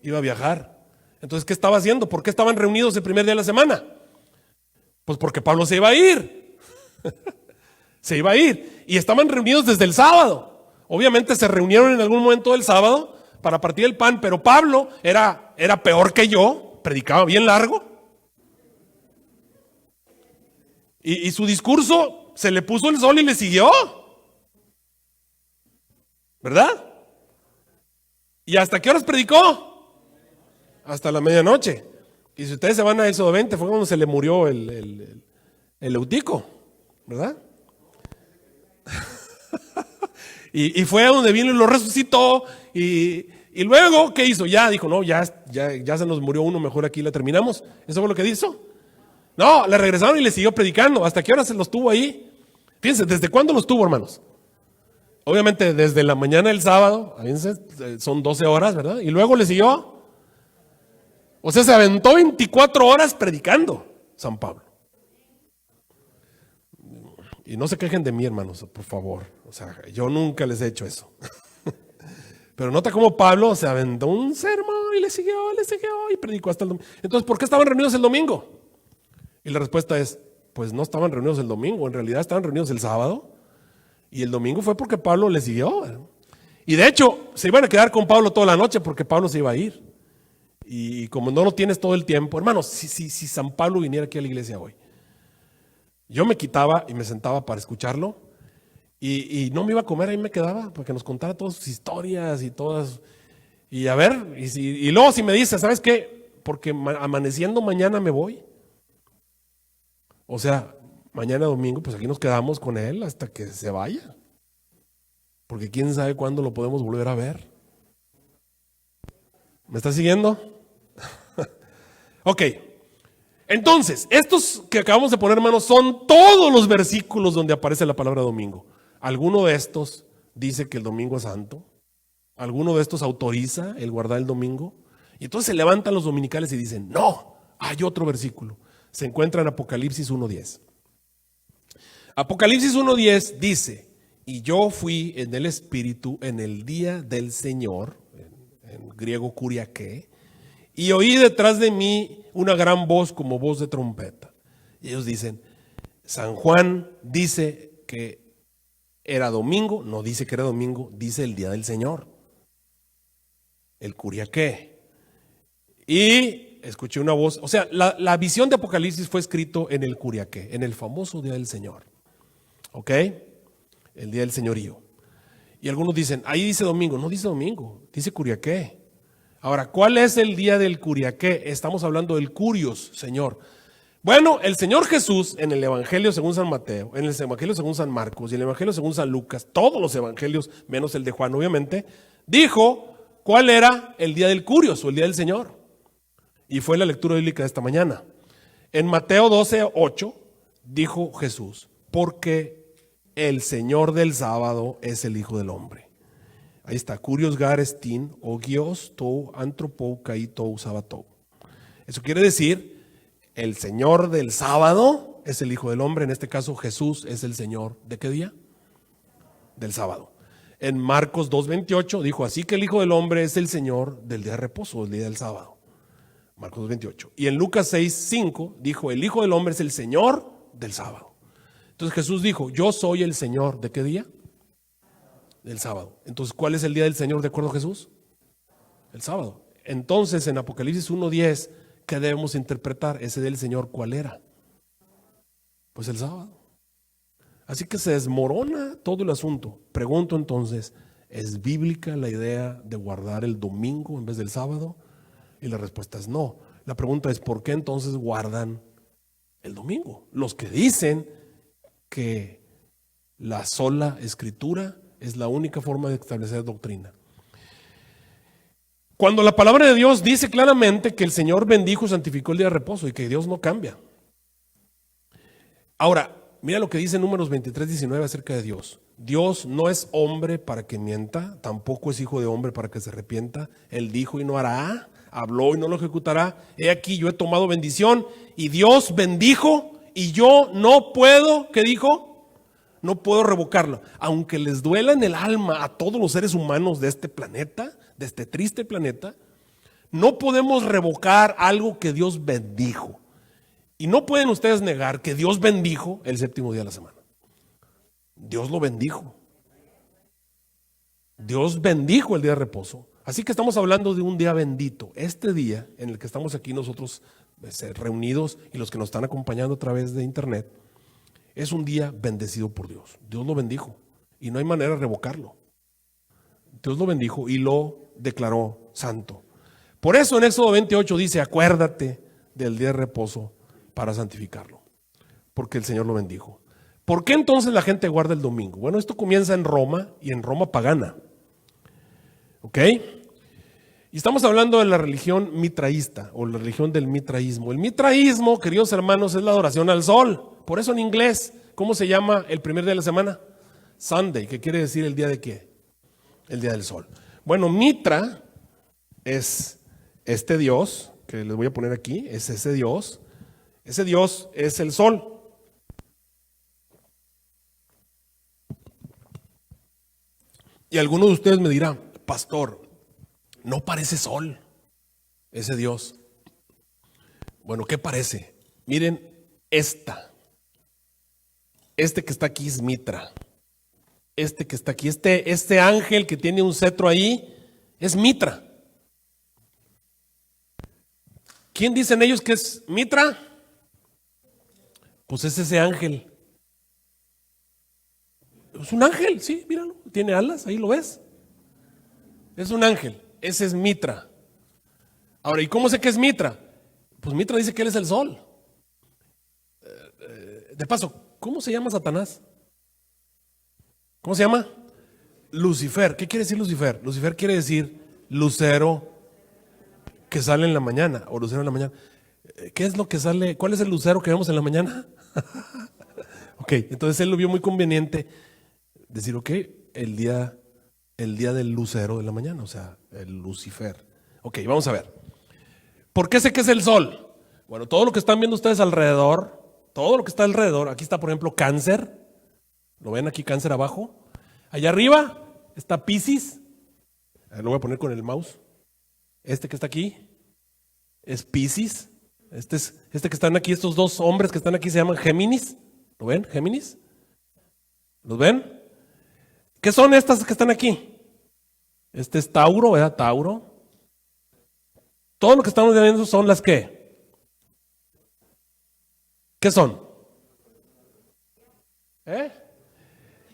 Iba a viajar. Entonces, ¿qué estaba haciendo? ¿Por qué estaban reunidos el primer día de la semana? Pues porque Pablo se iba a ir. Se iba a ir. Y estaban reunidos desde el sábado. Obviamente se reunieron en algún momento del sábado para partir el pan, pero Pablo era peor que yo, predicaba bien largo. Y su discurso se le puso el sol y le siguió. ¿Verdad? ¿Y hasta qué horas predicó? Hasta la medianoche. Y si ustedes se van a Éxodo 20, fue cuando se le murió el Eutico, ¿verdad? y fue a donde vino y lo resucitó. Y luego, ¿qué hizo? Ya dijo, no, ya se nos murió uno, mejor aquí la terminamos. ¿Eso fue lo que hizo? No, le regresaron y le siguió predicando. ¿Hasta qué hora se los tuvo ahí? Fíjense, ¿desde cuándo los tuvo, hermanos? Obviamente desde la mañana del sábado, fíjense, son 12 horas, ¿verdad? Y luego le siguió. O sea, se aventó 24 horas predicando San Pablo. Y no se quejen de mí, hermanos, por favor. O sea, yo nunca les he hecho eso. Pero nota cómo Pablo se aventó un sermón y le siguió y predicó hasta el domingo. Entonces, ¿por qué estaban reunidos el domingo? Y la respuesta es, pues no estaban reunidos el domingo, en realidad estaban reunidos el sábado. Y el domingo fue porque Pablo le siguió. Y de hecho, se iban a quedar con Pablo toda la noche porque Pablo se iba a ir. Y como no lo tienes todo el tiempo, hermanos, si San Pablo viniera aquí a la iglesia hoy, yo me quitaba y me sentaba para escucharlo y no me iba a comer, ahí me quedaba para que nos contara todas sus historias y todas. Y a ver, y luego si me dice, ¿sabes qué? Porque amaneciendo mañana me voy. O sea, mañana domingo, pues aquí nos quedamos con él hasta que se vaya. Porque quién sabe cuándo lo podemos volver a ver. ¿Me está siguiendo? Ok. Entonces, estos que acabamos de poner, hermanos, son todos los versículos donde aparece la palabra domingo. Alguno de estos dice que el domingo es santo. Alguno de estos autoriza el guardar el domingo. Y entonces se levantan los dominicales y dicen, no, hay otro versículo. Se encuentra en Apocalipsis 1:10. Apocalipsis 1:10 dice, y yo fui en el Espíritu en el día del Señor, en griego kuriake, y oí detrás de mí una gran voz como voz de trompeta. Y ellos dicen, San Juan dice que era domingo, no dice que era domingo, dice el día del Señor, el kuriake. Y escuché una voz, o sea, la visión de Apocalipsis fue escrito en el kuriake, en el famoso día del Señor. ¿Ok? El día del señorío. Y algunos dicen, ahí dice domingo. No dice domingo, dice kuriake. Ahora, ¿cuál es el día del kuriake? Estamos hablando del kurios, Señor. Bueno, el Señor Jesús en el Evangelio según San Mateo, en el Evangelio según San Marcos y el Evangelio según San Lucas, todos los evangelios, menos el de Juan obviamente, dijo cuál era el día del kurios o el día del Señor. Y fue la lectura bíblica de esta mañana. En Mateo 12:8 dijo Jesús, porque el Señor del sábado es el Hijo del Hombre. Ahí está, kurios garestin, ogios tou antropou kaitou sabatou. Eso quiere decir, el Señor del sábado es el Hijo del Hombre. En este caso Jesús es el Señor, ¿de qué día? Del sábado. En Marcos 2:28 dijo, así que el Hijo del Hombre es el Señor del día de reposo, el día del sábado. Marcos 2:28. Y en Lucas 6:5 dijo, el Hijo del Hombre es el Señor del sábado. Entonces Jesús dijo, yo soy el Señor, ¿de qué día? Del sábado. Entonces, ¿cuál es el día del Señor de acuerdo a Jesús? El sábado. Entonces, en Apocalipsis 1:10, ¿qué debemos interpretar? Ese día del Señor, ¿cuál era? Pues el sábado. Así que se desmorona todo el asunto. Pregunto entonces, ¿es bíblica la idea de guardar el domingo en vez del sábado? Y la respuesta es no. La pregunta es, ¿por qué entonces guardan el domingo? Los que dicen que la sola escritura es la única forma de establecer doctrina. Cuando la palabra de Dios dice claramente que el Señor bendijo y santificó el día de reposo y que Dios no cambia. Ahora, mira lo que dice Números 23:19 acerca de Dios. Dios no es hombre para que mienta, tampoco es hijo de hombre para que se arrepienta. Él dijo y no hará, habló y no lo ejecutará. He aquí, yo he tomado bendición y Dios bendijo y yo no puedo, ¿qué dijo? No puedo revocarlo. Aunque les duela en el alma a todos los seres humanos de este planeta, de este triste planeta, no podemos revocar algo que Dios bendijo. Y no pueden ustedes negar que Dios bendijo el séptimo día de la semana. Dios lo bendijo. Dios bendijo el día de reposo. Así que estamos hablando de un día bendito. Este día en el que estamos aquí nosotros reunidos y los que nos están acompañando a través de internet, es un día bendecido por Dios. Dios lo bendijo y no hay manera de revocarlo. Dios lo bendijo y lo declaró santo. Por eso en Éxodo 28 dice, acuérdate del día de reposo para santificarlo, porque el Señor lo bendijo. ¿Por qué entonces la gente guarda el domingo? Bueno, esto comienza en Roma y en Roma pagana. ¿Ok? Y estamos hablando de la religión mitraísta o la religión del mitraísmo. El mitraísmo, queridos hermanos, es la adoración al sol. Por eso en inglés, ¿cómo se llama el primer día de la semana? Sunday, que quiere decir el día de qué? El día del sol. Bueno, Mitra es este Dios, que les voy a poner aquí, es ese Dios. Ese Dios es el sol. Y alguno de ustedes me dirá, pastor, no parece sol ese Dios. Bueno, ¿qué parece? Miren este que está aquí es Mitra. Este que está aquí, este ángel que tiene un cetro ahí, es Mitra. ¿Quién dicen ellos que es Mitra? Pues es ese ángel. Es un ángel, sí, míralo, tiene alas, ahí lo ves. Es un ángel, ese es Mitra. Ahora, ¿y cómo sé que es Mitra? Pues Mitra dice que él es el sol. De paso, ¿cómo se llama Satanás? ¿Cómo se llama? Lucifer. ¿Qué quiere decir Lucifer? Lucifer quiere decir lucero que sale en la mañana, o lucero en la mañana. ¿Qué es lo que sale? ¿Cuál es el lucero que vemos en la mañana? Ok, entonces él lo vio muy conveniente decir, ok, el día del lucero de la mañana, o sea, el Lucifer. Ok, vamos a ver. ¿Por qué sé que es el sol? Bueno, todo lo que están viendo ustedes alrededor, todo lo que está alrededor, aquí está por ejemplo Cáncer, ¿Lo ven aquí, Cáncer abajo? Allá arriba está Piscis. Lo voy a poner con el mouse. Este que está aquí es Piscis. Este que están aquí, estos dos hombres que están aquí se llaman Géminis. ¿Lo ven? Géminis. ¿Los ven? ¿Qué son estas que están aquí? Este es Tauro, ¿verdad? Tauro. Todo lo que estamos viendo son las ¿qué? ¿Qué son?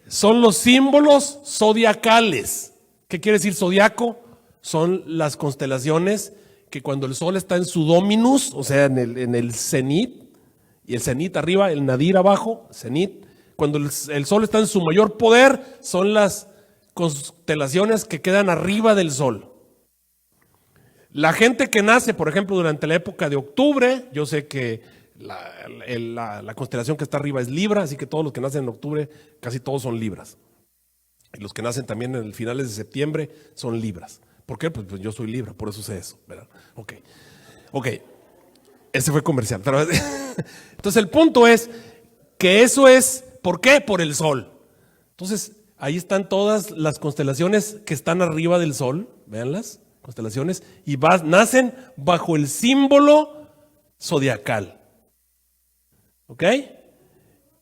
Son los símbolos zodiacales. ¿Qué quiere decir zodiaco? Son las constelaciones que cuando el sol está en su dominus, o sea, en el cenit, y el cenit arriba, el nadir abajo, cenit, cuando el sol está en su mayor poder, son las constelaciones que quedan arriba del sol. La gente que nace, por ejemplo, durante la época de octubre, yo sé que la constelación que está arriba es Libra, así que todos los que nacen en octubre, casi todos son Libras. Y los que nacen también en finales de septiembre son Libras. ¿Por qué? Pues yo soy Libra, por eso sé eso, ¿verdad? Ok. Ese fue comercial. Entonces el punto es que eso es, ¿por qué? Por el sol. Entonces ahí están todas las constelaciones que están arriba del sol, véanlas, constelaciones, y nacen bajo el símbolo zodiacal. ¿Ok?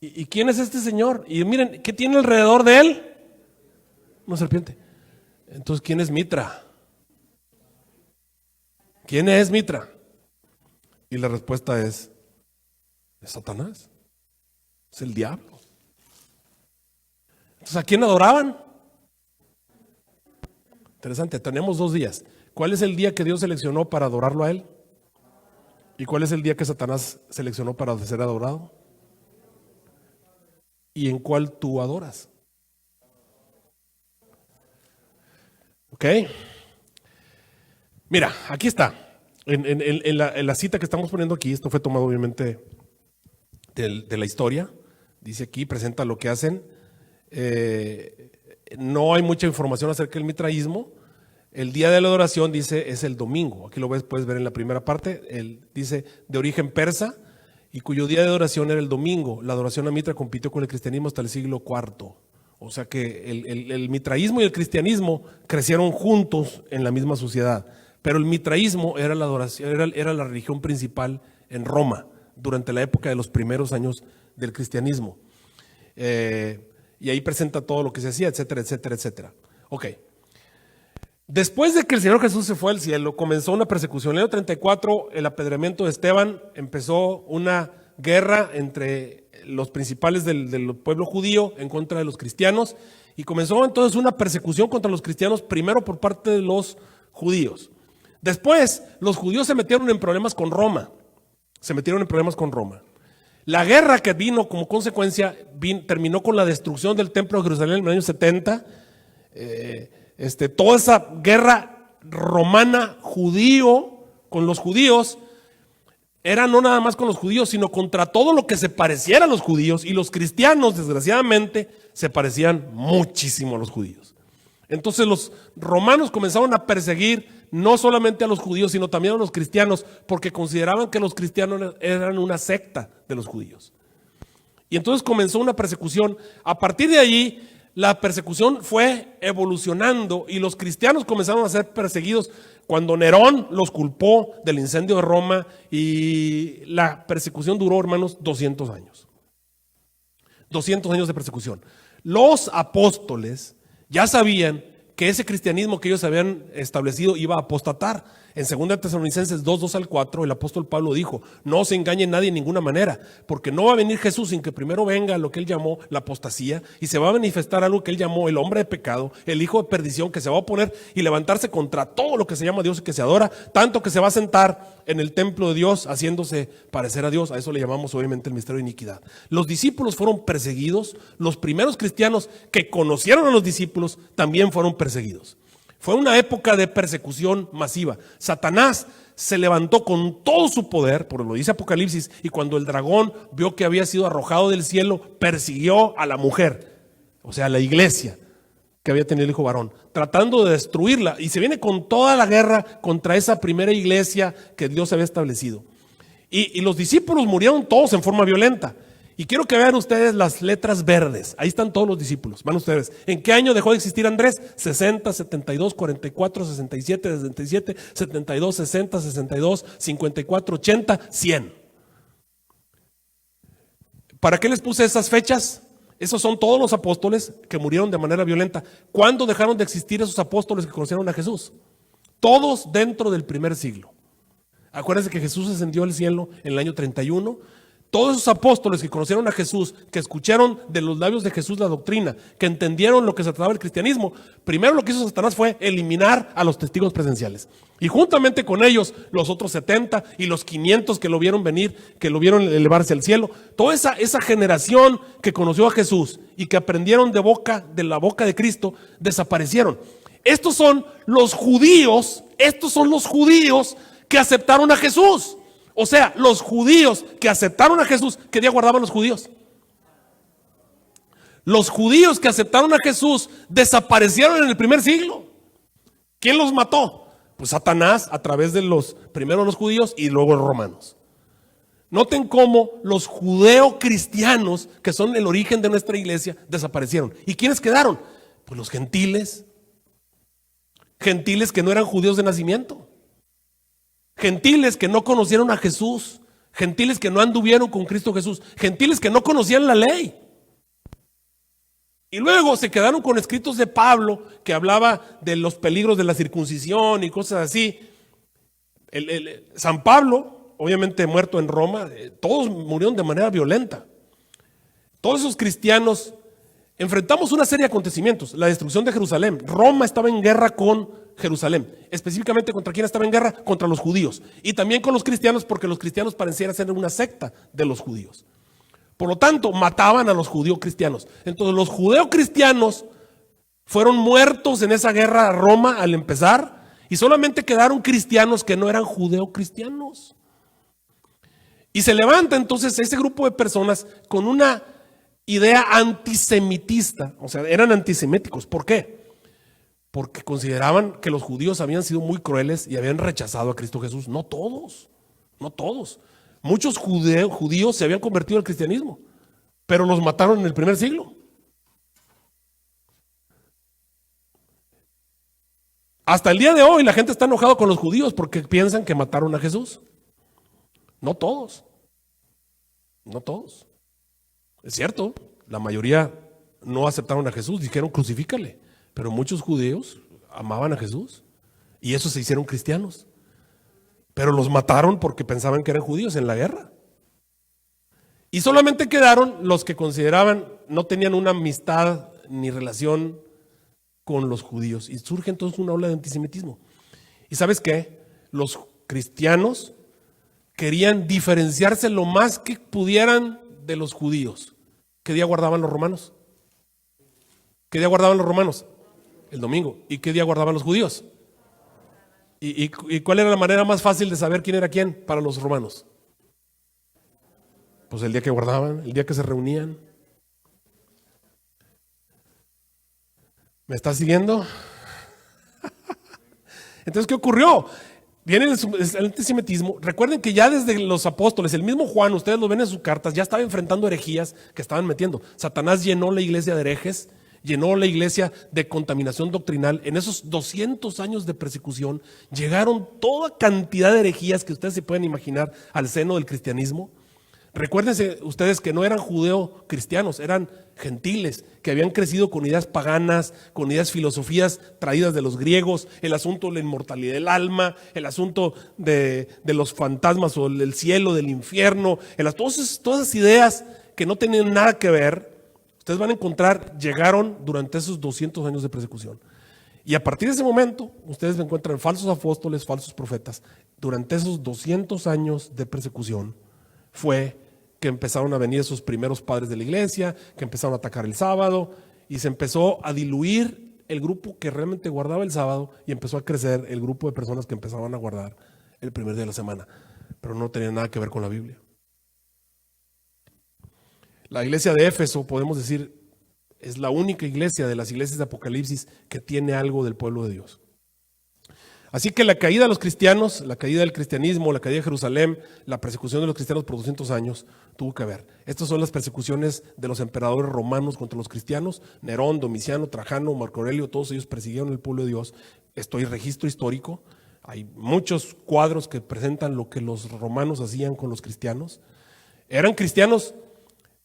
¿Y quién es este señor? Y miren, ¿qué tiene alrededor de él? Una serpiente. Entonces, ¿quién es Mitra? ¿Quién es Mitra? Y la respuesta es Satanás. Es el diablo. Entonces, ¿a quién adoraban? Interesante, tenemos 2 días. ¿Cuál es el día que Dios seleccionó para adorarlo a él? ¿Y cuál es el día que Satanás seleccionó para ser adorado? ¿Y en cuál tú adoras? ¿Ok? Mira, aquí está. En la cita que estamos poniendo aquí, esto fue tomado obviamente de la historia. Dice aquí, presenta lo que hacen. No hay mucha información acerca del mitraísmo. El día de la adoración, dice, es el domingo. Aquí lo puedes ver en la primera parte. Dice, de origen persa, y cuyo día de adoración era el domingo. La adoración a Mitra compitió con el cristianismo hasta el siglo IV. O sea que el mitraísmo y el cristianismo crecieron juntos en la misma sociedad. Pero el mitraísmo era la adoración, era la religión principal en Roma durante la época de los primeros años del cristianismo. Y ahí presenta todo lo que se hacía, etcétera, etcétera, etcétera. Ok. Después de que el Señor Jesús se fue al cielo, comenzó una persecución. En el año 34, el apedreamiento de Esteban, empezó una guerra entre los principales del pueblo judío en contra de los cristianos, y comenzó entonces una persecución contra los cristianos, primero por parte de los judíos. Después, los judíos se metieron en problemas con Roma. La guerra que vino como consecuencia terminó con la destrucción del templo de Jerusalén en el año 70. Toda esa guerra romana judío con los judíos era no nada más con los judíos, sino contra todo lo que se pareciera a los judíos, y los cristianos, desgraciadamente, se parecían muchísimo a los judíos. Entonces los romanos comenzaron a perseguir no solamente a los judíos, sino también a los cristianos, porque consideraban que los cristianos eran una secta de los judíos. Y entonces comenzó una persecución. A partir de allí, la persecución fue evolucionando y los cristianos comenzaron a ser perseguidos cuando Nerón los culpó del incendio de Roma, y la persecución duró, hermanos, 200 años. 200 años de persecución. Los apóstoles ya sabían que ese cristianismo que ellos habían establecido iba a apostatar. En 2 Tesalonicenses 2:2-4, el apóstol Pablo dijo: no se engañe nadie en ninguna manera, porque no va a venir Jesús sin que primero venga lo que él llamó la apostasía, y se va a manifestar algo que él llamó el hombre de pecado, el hijo de perdición, que se va a oponer y levantarse contra todo lo que se llama Dios y que se adora, tanto que se va a sentar en el templo de Dios haciéndose parecer a Dios. A eso le llamamos obviamente el misterio de iniquidad. Los discípulos fueron perseguidos. Los primeros cristianos que conocieron a los discípulos también fueron perseguidos. Fue una época de persecución masiva. Satanás se levantó con todo su poder, por lo dice Apocalipsis, y cuando el dragón vio que había sido arrojado del cielo, persiguió a la mujer, o sea, a la iglesia que había tenido el hijo varón, tratando de destruirla, y se viene con toda la guerra contra esa primera iglesia que Dios había establecido. Y los discípulos murieron todos en forma violenta. Y quiero que vean ustedes las letras verdes. Ahí están todos los discípulos. Van ustedes. ¿En qué año dejó de existir Andrés? 60, 72, 44, 67, 67, 72, 60, 62, 54, 80, 100. ¿Para qué les puse esas fechas? Esos son todos los apóstoles que murieron de manera violenta. ¿Cuándo dejaron de existir esos apóstoles que conocieron a Jesús? Todos dentro del primer siglo. Acuérdense que Jesús ascendió al cielo en el año 31. Todos esos apóstoles que conocieron a Jesús, que escucharon de los labios de Jesús la doctrina, que entendieron lo que se trataba del cristianismo, primero lo que hizo Satanás fue eliminar a los testigos presenciales. Y juntamente con ellos, los otros 70 y los 500 que lo vieron venir, que lo vieron elevarse al cielo, toda esa generación que conoció a Jesús y que aprendieron de la boca de Cristo, desaparecieron. Estos son los judíos que aceptaron a Jesús. O sea, los judíos que aceptaron a Jesús, ¿qué día guardaban los judíos? Los judíos que aceptaron a Jesús desaparecieron en el primer siglo. ¿Quién los mató? Pues Satanás, a través de primero los judíos y luego los romanos. Noten cómo los judeocristianos, que son el origen de nuestra iglesia, desaparecieron. ¿Y quiénes quedaron? Pues los gentiles. Gentiles que no eran judíos de nacimiento. Gentiles que no conocieron a Jesús, gentiles que no anduvieron con Cristo Jesús, gentiles que no conocían la ley. Y luego se quedaron con escritos de Pablo que hablaba de los peligros de la circuncisión y cosas así. San Pablo, obviamente muerto en Roma, todos murieron de manera violenta. Todos esos cristianos enfrentamos una serie de acontecimientos, la destrucción de Jerusalén. Roma estaba en guerra con Jerusalén. Específicamente, ¿contra quién estaba en guerra? Contra los judíos. Y también con los cristianos, porque los cristianos parecían ser una secta de los judíos. Por lo tanto, mataban a los judío-cristianos. Entonces, los judeo-cristianos fueron muertos en esa guerra a Roma al empezar, y solamente quedaron cristianos que no eran judeo-cristianos. Y se levanta entonces ese grupo de personas con una idea antisemitista. O sea, eran antiseméticos. ¿Por qué? Porque consideraban que los judíos habían sido muy crueles y habían rechazado a Cristo Jesús. No todos, no todos. Muchos judíos se habían convertido al cristianismo, pero los mataron en el primer siglo. Hasta el día de hoy la gente está enojada con los judíos porque piensan que mataron a Jesús. No todos, no todos. Es cierto, la mayoría no aceptaron a Jesús, dijeron crucifícale. Pero muchos judíos amaban a Jesús y esos se hicieron cristianos. Pero los mataron porque pensaban que eran judíos en la guerra. Y solamente quedaron los que consideraban no tenían una amistad ni relación con los judíos. Y surge entonces una ola de antisemitismo. ¿Y sabes qué? Los cristianos querían diferenciarse lo más que pudieran de los judíos. ¿Qué día guardaban los romanos? ¿Qué día guardaban los romanos? El domingo. ¿Y qué día guardaban los judíos? ¿Y cuál era la manera más fácil de saber quién era quién para los romanos? Pues el día que guardaban, el día que se reunían. ¿Me estás siguiendo? Entonces, ¿qué ocurrió? Viene el antisemitismo. Recuerden que ya desde los apóstoles, el mismo Juan, ustedes lo ven en sus cartas, ya estaba enfrentando herejías que estaban metiendo. Satanás llenó la iglesia de herejes, llenó la iglesia de contaminación doctrinal. En esos 200 años de persecución llegaron toda cantidad de herejías que ustedes se pueden imaginar al seno del cristianismo. Recuérdense ustedes que no eran judeo-cristianos, eran gentiles que habían crecido con ideas paganas, con ideas filosofías traídas de los griegos, el asunto de la inmortalidad del alma, el asunto de los fantasmas o del cielo, del infierno, todas esas ideas que no tenían nada que ver. Ustedes van a encontrar, llegaron durante esos 200 años de persecución. Y a partir de ese momento, ustedes encuentran falsos apóstoles, falsos profetas. Durante esos 200 años de persecución fue que empezaron a venir esos primeros padres de la iglesia, que empezaron a atacar el sábado, y se empezó a diluir el grupo que realmente guardaba el sábado, y empezó a crecer el grupo de personas que empezaban a guardar el primer día de la semana, pero no tenía nada que ver con la Biblia. La iglesia de Éfeso, podemos decir, es la única iglesia de las iglesias de Apocalipsis que tiene algo del pueblo de Dios. Así que la caída de los cristianos, la caída del cristianismo, la caída de Jerusalén, la persecución de los cristianos por 200 años tuvo que ver. Estas son las persecuciones de los emperadores romanos contra los cristianos. Nerón, Domiciano, Trajano, Marco Aurelio, todos ellos persiguieron al pueblo de Dios. Esto hay registro histórico. Hay muchos cuadros que presentan lo que los romanos hacían con los cristianos. Eran cristianos,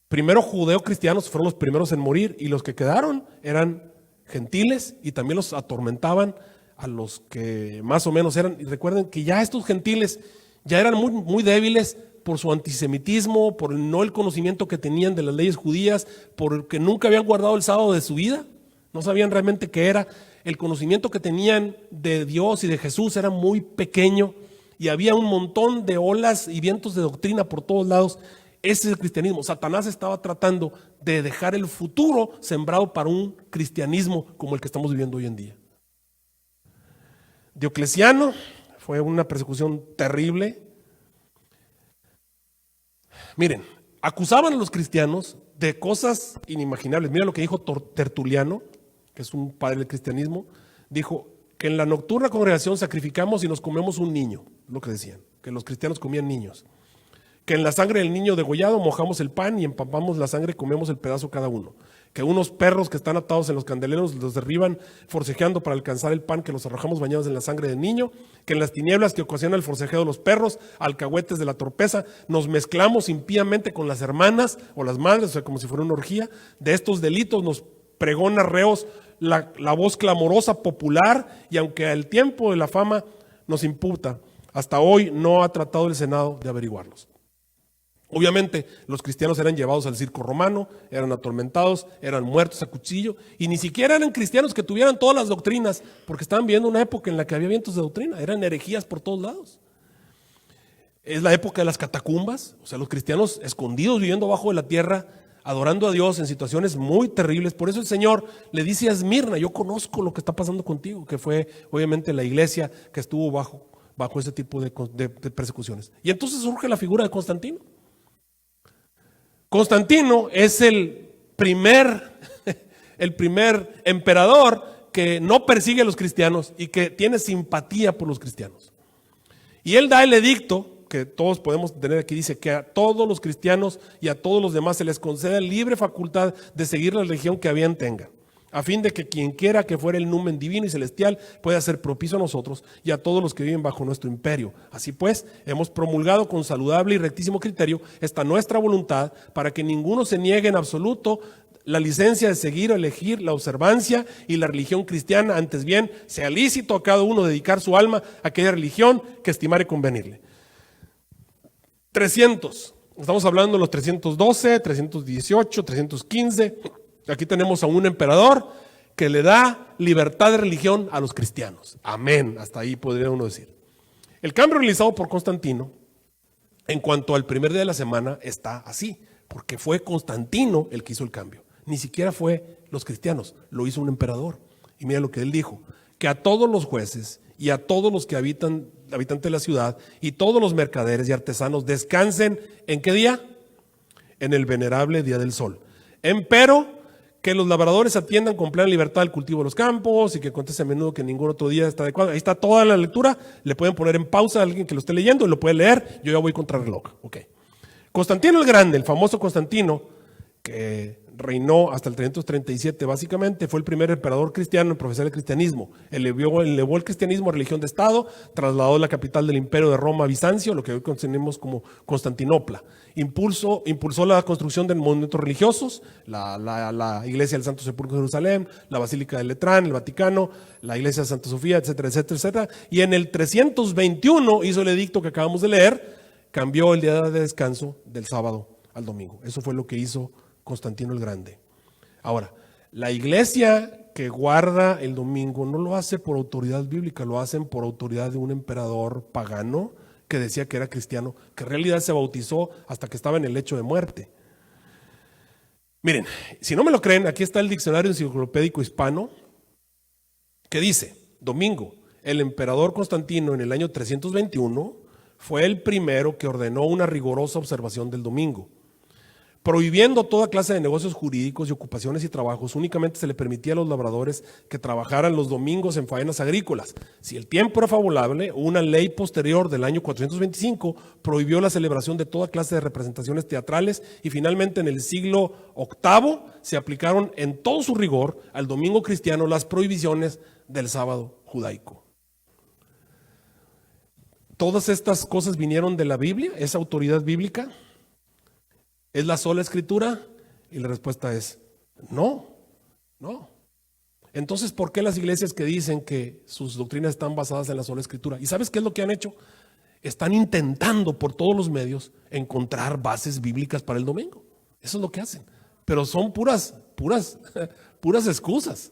primero judeo-cristianos, fueron los primeros en morir, y los que quedaron eran gentiles y también los atormentaban a los que más o menos eran. Y recuerden que ya estos gentiles ya eran muy, muy débiles por su antisemitismo, por no el conocimiento que tenían de las leyes judías, porque nunca habían guardado el sábado de su vida, no sabían realmente qué era. El conocimiento que tenían de Dios y de Jesús era muy pequeño y había un montón de olas y vientos de doctrina por todos lados. Ese es el cristianismo. Satanás estaba tratando de dejar el futuro sembrado para un cristianismo como el que estamos viviendo hoy en día. Diocleciano fue una persecución terrible. Miren, acusaban a los cristianos de cosas inimaginables. Mira lo que dijo Tertuliano, que es un padre del cristianismo. Dijo que en la nocturna congregación sacrificamos y nos comemos un niño, lo que decían, que los cristianos comían niños. Que en la sangre del niño degollado mojamos el pan y empapamos la sangre y comemos el pedazo cada uno. Que unos perros que están atados en los candeleros los derriban forcejeando para alcanzar el pan, que los arrojamos bañados en la sangre del niño. Que en las tinieblas que ocasiona el forcejeo de los perros, alcahuetes de la torpeza, nos mezclamos impíamente con las hermanas o las madres, o sea, como si fuera una orgía. De estos delitos nos pregona reos la voz clamorosa popular, y aunque al tiempo de la fama nos imputa, hasta hoy no ha tratado el Senado de averiguarlos. Obviamente los cristianos eran llevados al circo romano, eran atormentados, eran muertos a cuchillo, y ni siquiera eran cristianos que tuvieran todas las doctrinas, porque estaban viviendo una época en la que había vientos de doctrina, eran herejías por todos lados. Es la época de las catacumbas, o sea, los cristianos escondidos viviendo bajo de la tierra, adorando a Dios en situaciones muy terribles. Por eso el Señor le dice a Esmirna: yo conozco lo que está pasando contigo, que fue obviamente la iglesia que estuvo bajo ese tipo de persecuciones. Y entonces surge la figura de Constantino. Constantino es el primer emperador que no persigue a los cristianos y que tiene simpatía por los cristianos. Y él da el edicto que todos podemos tener aquí, dice que a todos los cristianos y a todos los demás se les concede libre facultad de seguir la religión que a bien tengan, a fin de que quien quiera que fuera el numen divino y celestial pueda ser propicio a nosotros y a todos los que viven bajo nuestro imperio. Así pues, hemos promulgado con saludable y rectísimo criterio esta nuestra voluntad, para que ninguno se niegue en absoluto la licencia de seguir o elegir la observancia y la religión cristiana, antes bien sea lícito a cada uno dedicar su alma a aquella religión que estimare convenirle. 300, estamos hablando de los 312, 318, 315. Aquí tenemos a un emperador que le da libertad de religión a los cristianos. Amén, hasta ahí podría uno decir. El cambio realizado por Constantino en cuanto al primer día de la semana está así, porque fue Constantino el que hizo el cambio. Ni siquiera fue los cristianos, lo hizo un emperador. Y mira lo que él dijo: que a todos los jueces y a todos los que habitantes de la ciudad y todos los mercaderes y artesanos descansen, ¿en qué día? En el venerable día del sol. Empero que los labradores atiendan con plena libertad el cultivo de los campos, y que conteste a menudo que ningún otro día está adecuado. Ahí está toda la lectura, le pueden poner en pausa a alguien que lo esté leyendo y lo puede leer. Yo ya voy contra reloj. Okay. Constantino el Grande, el famoso Constantino, que reinó hasta el 337 básicamente, fue el primer emperador cristiano en profesar el cristianismo. Elevó el cristianismo a religión de Estado, trasladó la capital del imperio de Roma a Bizancio, lo que hoy conocemos como Constantinopla. Impulsó la construcción de monumentos religiosos, la iglesia del Santo Sepulcro de Jerusalén, la Basílica de Letrán, el Vaticano, la iglesia de Santa Sofía, etcétera, etcétera, etcétera. Y en el 321 hizo el edicto que acabamos de leer, cambió el día de descanso del sábado al domingo. Eso fue lo que hizo Constantino el Grande. Ahora, la iglesia que guarda el domingo no lo hace por autoridad bíblica, lo hacen por autoridad de un emperador pagano que decía que era cristiano, que en realidad se bautizó hasta que estaba en el lecho de muerte. Miren, si no me lo creen, aquí está el diccionario enciclopédico hispano que dice: domingo, el emperador Constantino en el año 321 fue el primero que ordenó una rigurosa observación del domingo. prohibiendo toda clase de negocios jurídicos y ocupaciones y trabajos. Únicamente se le permitía a los labradores que trabajaran los domingos en faenas agrícolas. Si el tiempo era favorable, una ley posterior del año 425 prohibió la celebración de toda clase de representaciones teatrales, y finalmente en el siglo VIII se aplicaron en todo su rigor al domingo cristiano las prohibiciones del sábado judaico. Todas estas cosas vinieron de la Biblia, esa autoridad bíblica. ¿Es la sola escritura? Y la respuesta es no. Entonces, ¿por qué las iglesias que dicen que sus doctrinas están basadas en la sola escritura? ¿Y sabes qué es lo que han hecho? Están intentando por todos los medios encontrar bases bíblicas para el domingo. Eso es lo que hacen. Pero son puras excusas.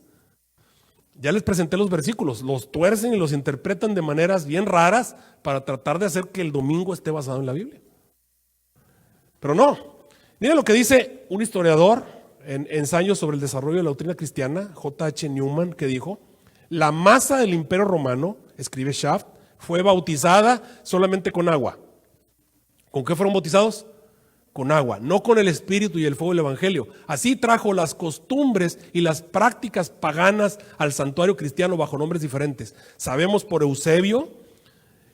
Ya les presenté los versículos, los tuercen y los interpretan de maneras bien raras para tratar de hacer que el domingo esté basado en la Biblia. Pero no. Miren lo que dice un historiador en Ensayos sobre el desarrollo de la doctrina cristiana, J.H. Newman, que dijo: la masa del imperio romano, escribe Schaft, fue bautizada solamente con agua. ¿Con qué fueron bautizados? Con agua, no con el espíritu y el fuego del evangelio. Así trajo las costumbres y las prácticas paganas al santuario cristiano bajo nombres diferentes. Sabemos por Eusebio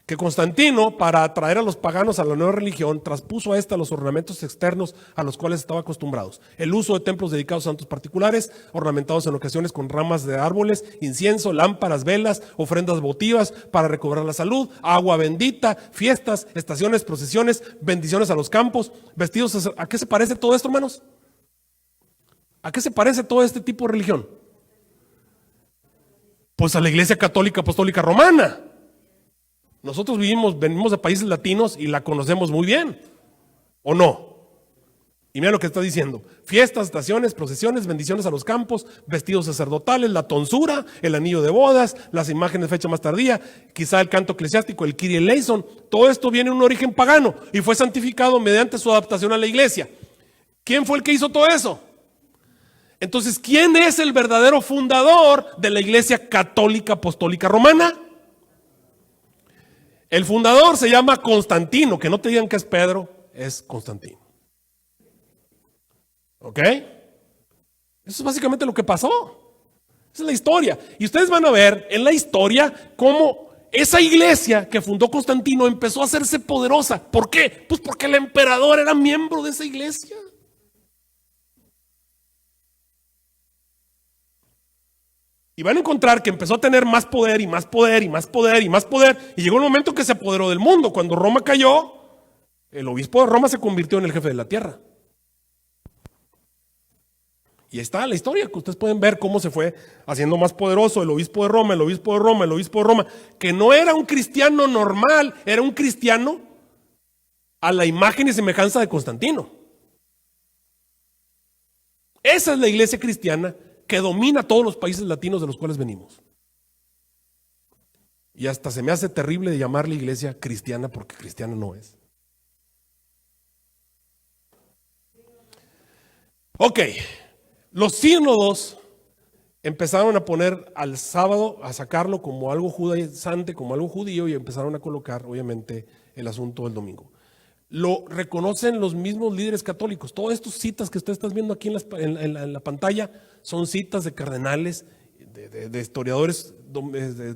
que Constantino, para atraer a los paganos a la nueva religión, traspuso a esta los ornamentos externos a los cuales estaba acostumbrados. El uso de templos dedicados a santos particulares, ornamentados en ocasiones con ramas de árboles, incienso, lámparas, velas, ofrendas votivas para recobrar la salud, agua bendita, fiestas, estaciones, procesiones, bendiciones a los campos, vestidos. ¿A qué se parece todo esto, hermanos? ¿A qué se parece todo este tipo de religión? Pues a la Iglesia Católica Apostólica Romana. Nosotros venimos de países latinos y la conocemos muy bien, ¿o no? Y mira lo que está diciendo: fiestas, estaciones, procesiones, bendiciones a los campos, vestidos sacerdotales, la tonsura, el anillo de bodas, las imágenes de fecha más tardía, quizá el canto eclesiástico, el Kyrie eleison. Todo esto viene de un origen pagano y fue santificado mediante su adaptación a la iglesia. ¿Quién fue el que hizo todo eso? Entonces, ¿quién es el verdadero fundador de la Iglesia Católica Apostólica Romana? El fundador se llama Constantino, que no te digan que es Pedro, es Constantino. ¿Ok? Eso es básicamente lo que pasó. Esa es la historia. Y ustedes van a ver en la historia cómo esa iglesia que fundó Constantino empezó a hacerse poderosa. ¿Por qué? Pues porque el emperador era miembro de esa iglesia. Y van a encontrar que empezó a tener más poder y más poder y más poder y más poder. Y llegó un momento que se apoderó del mundo. Cuando Roma cayó, el obispo de Roma se convirtió en el jefe de la tierra. Y ahí está la historia, que ustedes pueden ver cómo se fue haciendo más poderoso el obispo de Roma, el obispo de Roma, el obispo de Roma, que no era un cristiano normal, era un cristiano a la imagen y semejanza de Constantino. Esa es la iglesia cristiana que domina todos los países latinos de los cuales venimos. Y hasta se me hace terrible de llamarle iglesia cristiana, porque cristiana no es. Ok, los sínodos empezaron a poner al sábado, a sacarlo como algo judaizante, como algo judío, y empezaron a colocar, obviamente, el asunto del domingo. Lo reconocen los mismos líderes católicos. Todas estas citas que ustedes están viendo aquí en la pantalla son citas de cardenales, de historiadores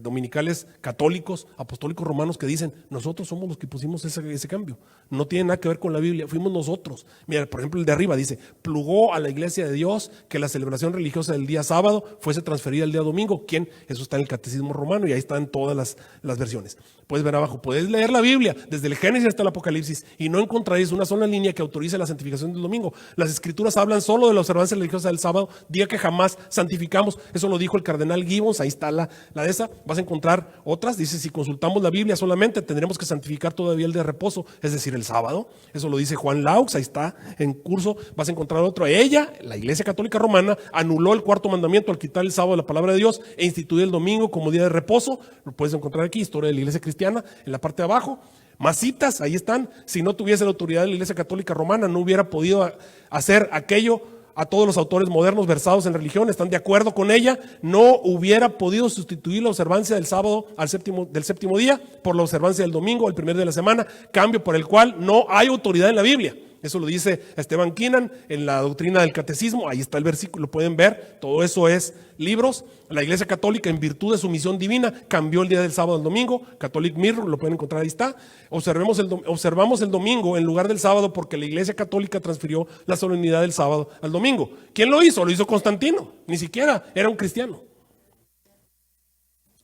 dominicales católicos, apostólicos romanos, que dicen: nosotros somos los que pusimos ese cambio. No tiene nada que ver con la Biblia, fuimos nosotros. Mira, por ejemplo, el de arriba dice: plugó a la iglesia de Dios que la celebración religiosa del día sábado fuese transferida al día domingo. ¿Quién? Eso está en el catecismo romano y ahí están todas las versiones. Puedes ver abajo, puedes leer la Biblia desde el Génesis hasta el Apocalipsis y no encontraréis una sola línea que autorice la santificación del domingo. Las escrituras hablan solo de la observancia religiosa del sábado, día que jamás santificamos. Eso lo dijo el cardenal Gibbons. Ahí está la de esa. Vas a encontrar otras. Dice: si consultamos la Biblia solamente, tendremos que santificar todavía el día de reposo, es decir, el sábado. Eso lo dice Juan Laux. Ahí está en curso. Vas a encontrar otro. Ella, la Iglesia Católica Romana, anuló el cuarto mandamiento al quitar el sábado de la palabra de Dios e instituyó el domingo como día de reposo. Lo puedes encontrar aquí, Historia de la Iglesia Cristiana, en la parte de abajo. Más citas, ahí están. Si no tuviese la autoridad de la Iglesia Católica Romana, no hubiera podido hacer aquello. A todos los autores modernos versados en religión están de acuerdo con ella. No hubiera podido sustituir la observancia del sábado del séptimo día por la observancia del domingo, el primer día de la semana, cambio por el cual no hay autoridad en la Biblia. Eso lo dice Esteban Keenan en la doctrina del catecismo. Ahí está el versículo, lo pueden ver. Todo eso es libros. La Iglesia Católica, en virtud de su misión divina, cambió el día del sábado al domingo. Catholic Mirror, lo pueden encontrar, ahí está. Observamos el domingo en lugar del sábado porque la Iglesia Católica transfirió la solemnidad del sábado al domingo. ¿Quién lo hizo? Lo hizo Constantino. Ni siquiera era un cristiano.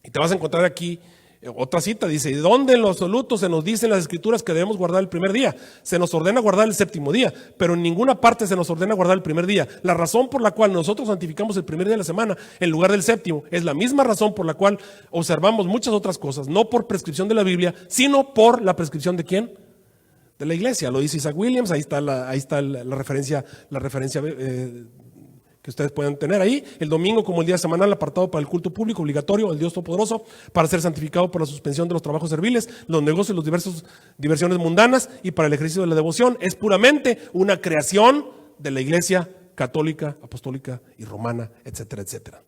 Y te vas a encontrar aquí otra cita, dice: ¿dónde en lo absoluto se nos dice en las escrituras que debemos guardar el primer día? Se nos ordena guardar el séptimo día, pero en ninguna parte se nos ordena guardar el primer día. La razón por la cual nosotros santificamos el primer día de la semana en lugar del séptimo es la misma razón por la cual observamos muchas otras cosas, no por prescripción de la Biblia, sino por la prescripción ¿de quién? De la iglesia. Lo dice Isaac Williams, ahí está la referencia que ustedes puedan tener ahí. El domingo como el día semanal apartado para el culto público obligatorio al Dios Todopoderoso, para ser santificado por la suspensión de los trabajos serviles, los negocios, las diversiones mundanas y para el ejercicio de la devoción. Es puramente una creación de la Iglesia católica, apostólica y romana, etcétera, etcétera.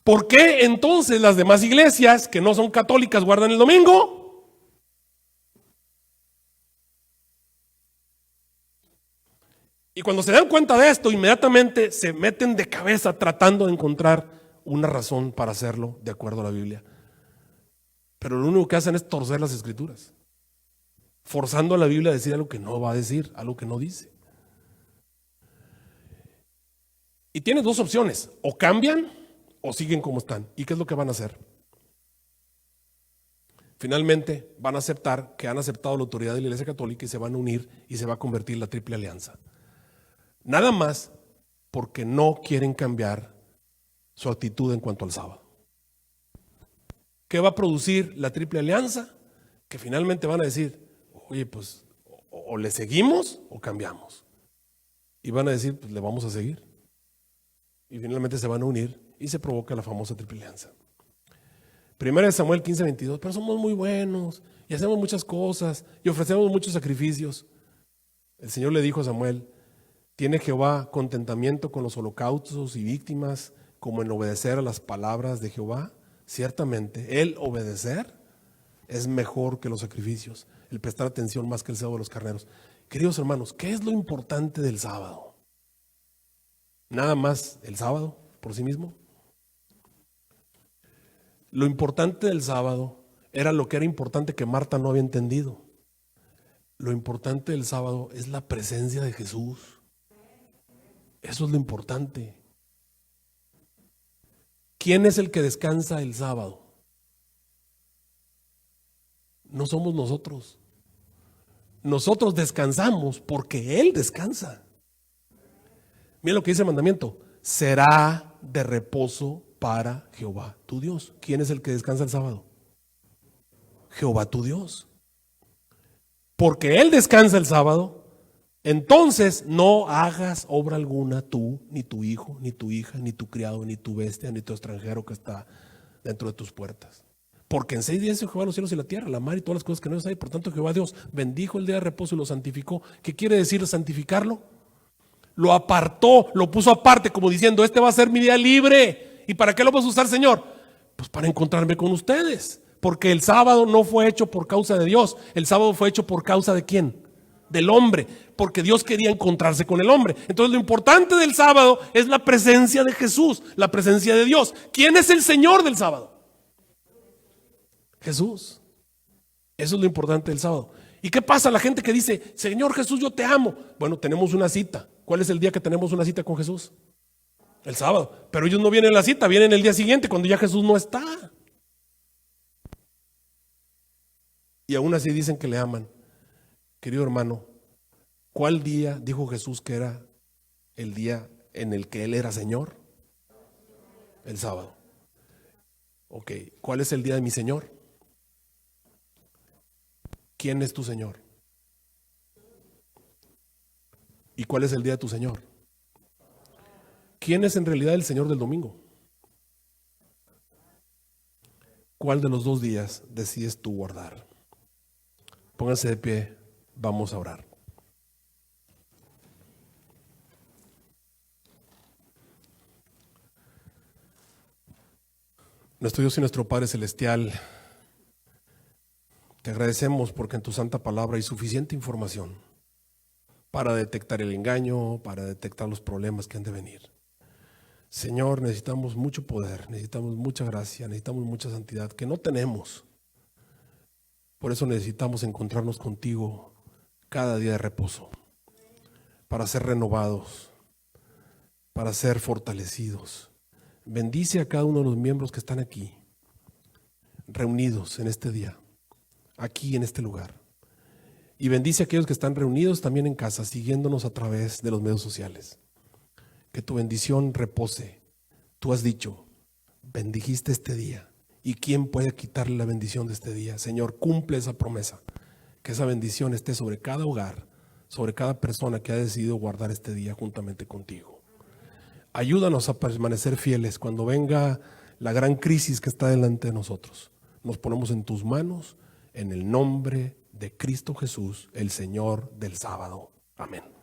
¿Por qué entonces las demás iglesias que no son católicas guardan el domingo? Y cuando se dan cuenta de esto, inmediatamente se meten de cabeza tratando de encontrar una razón para hacerlo de acuerdo a la Biblia. Pero lo único que hacen es torcer las escrituras, forzando a la Biblia a decir algo que no va a decir, algo que no dice. Y tienes dos opciones: o cambian o siguen como están. ¿Y qué es lo que van a hacer? Finalmente van a aceptar que han aceptado la autoridad de la Iglesia Católica y se van a unir y se va a convertir en la Triple Alianza. Nada más porque no quieren cambiar su actitud en cuanto al sábado. ¿Qué va a producir la Triple Alianza? Que finalmente van a decir: oye, pues o le seguimos o cambiamos. Y van a decir: pues le vamos a seguir. Y finalmente se van a unir y se provoca la famosa Triple Alianza. Primera de Samuel 15:22. Pero somos muy buenos y hacemos muchas cosas y ofrecemos muchos sacrificios. El Señor le dijo a Samuel: ¿tiene Jehová contentamiento con los holocaustos y víctimas como en obedecer a las palabras de Jehová? Ciertamente, el obedecer es mejor que los sacrificios, el prestar atención más que el cebo de los carneros. Queridos hermanos, ¿qué es lo importante del sábado? ¿Nada más el sábado por sí mismo? Lo importante del sábado era lo que era importante que Marta no había entendido. Lo importante del sábado es la presencia de Jesús. Eso es lo importante. ¿Quién es el que descansa el sábado? No somos nosotros. Nosotros descansamos porque Él descansa. Mira lo que dice el mandamiento: será de reposo para Jehová tu Dios. ¿Quién es el que descansa el sábado? Jehová tu Dios. Porque Él descansa el sábado, entonces no hagas obra alguna tú, ni tu hijo, ni tu hija, ni tu criado, ni tu bestia, ni tu extranjero que está dentro de tus puertas. Porque en 6 días hizo Jehová los cielos y la tierra, la mar y todas las cosas que no hay. Por tanto, Jehová Dios bendijo el día de reposo y lo santificó. ¿Qué quiere decir santificarlo? Lo apartó, lo puso aparte, como diciendo: este va a ser mi día libre. ¿Y para qué lo vas a usar, Señor? Pues para encontrarme con ustedes. Porque el sábado no fue hecho por causa de Dios. El sábado fue hecho por causa de ¿quién? Del hombre, porque Dios quería encontrarse con el hombre. Entonces lo importante del sábado es la presencia de Jesús, la presencia de Dios. ¿Quién es el Señor del sábado? Jesús. Eso es lo importante del sábado. ¿Y qué pasa a la gente que dice: Señor Jesús, yo te amo? Bueno, tenemos una cita. ¿Cuál es el día que tenemos una cita con Jesús? El sábado. Pero ellos no vienen a la cita, vienen el día siguiente cuando ya Jesús no está. Y aún así dicen que le aman. Querido hermano, ¿cuál día dijo Jesús que era el día en el que Él era Señor? El sábado. Ok, ¿cuál es el día de mi Señor? ¿Quién es tu Señor? ¿Y cuál es el día de tu Señor? ¿Quién es en realidad el Señor del domingo? ¿Cuál de los dos días decides tú guardar? Pónganse de pie, vamos a orar. Nuestro Dios y nuestro Padre Celestial, Te agradecemos porque en tu santa palabra hay suficiente información para detectar el engaño, para detectar los problemas que han de venir. Señor, necesitamos mucho poder, necesitamos mucha gracia, necesitamos mucha santidad que no tenemos. Por eso necesitamos encontrarnos contigo cada día de reposo, para ser renovados, para ser fortalecidos. Bendice a cada uno de los miembros que están aquí, reunidos en este día, aquí en este lugar. Y bendice a aquellos que están reunidos también en casa, siguiéndonos a través de los medios sociales. Que tu bendición repose. Tú has dicho, bendijiste este día. ¿Y quién puede quitarle la bendición de este día? Señor, cumple esa promesa. Que esa bendición esté sobre cada hogar, sobre cada persona que ha decidido guardar este día juntamente contigo. Ayúdanos a permanecer fieles cuando venga la gran crisis que está delante de nosotros. Nos ponemos en tus manos, en el nombre de Cristo Jesús, el Señor del sábado. Amén.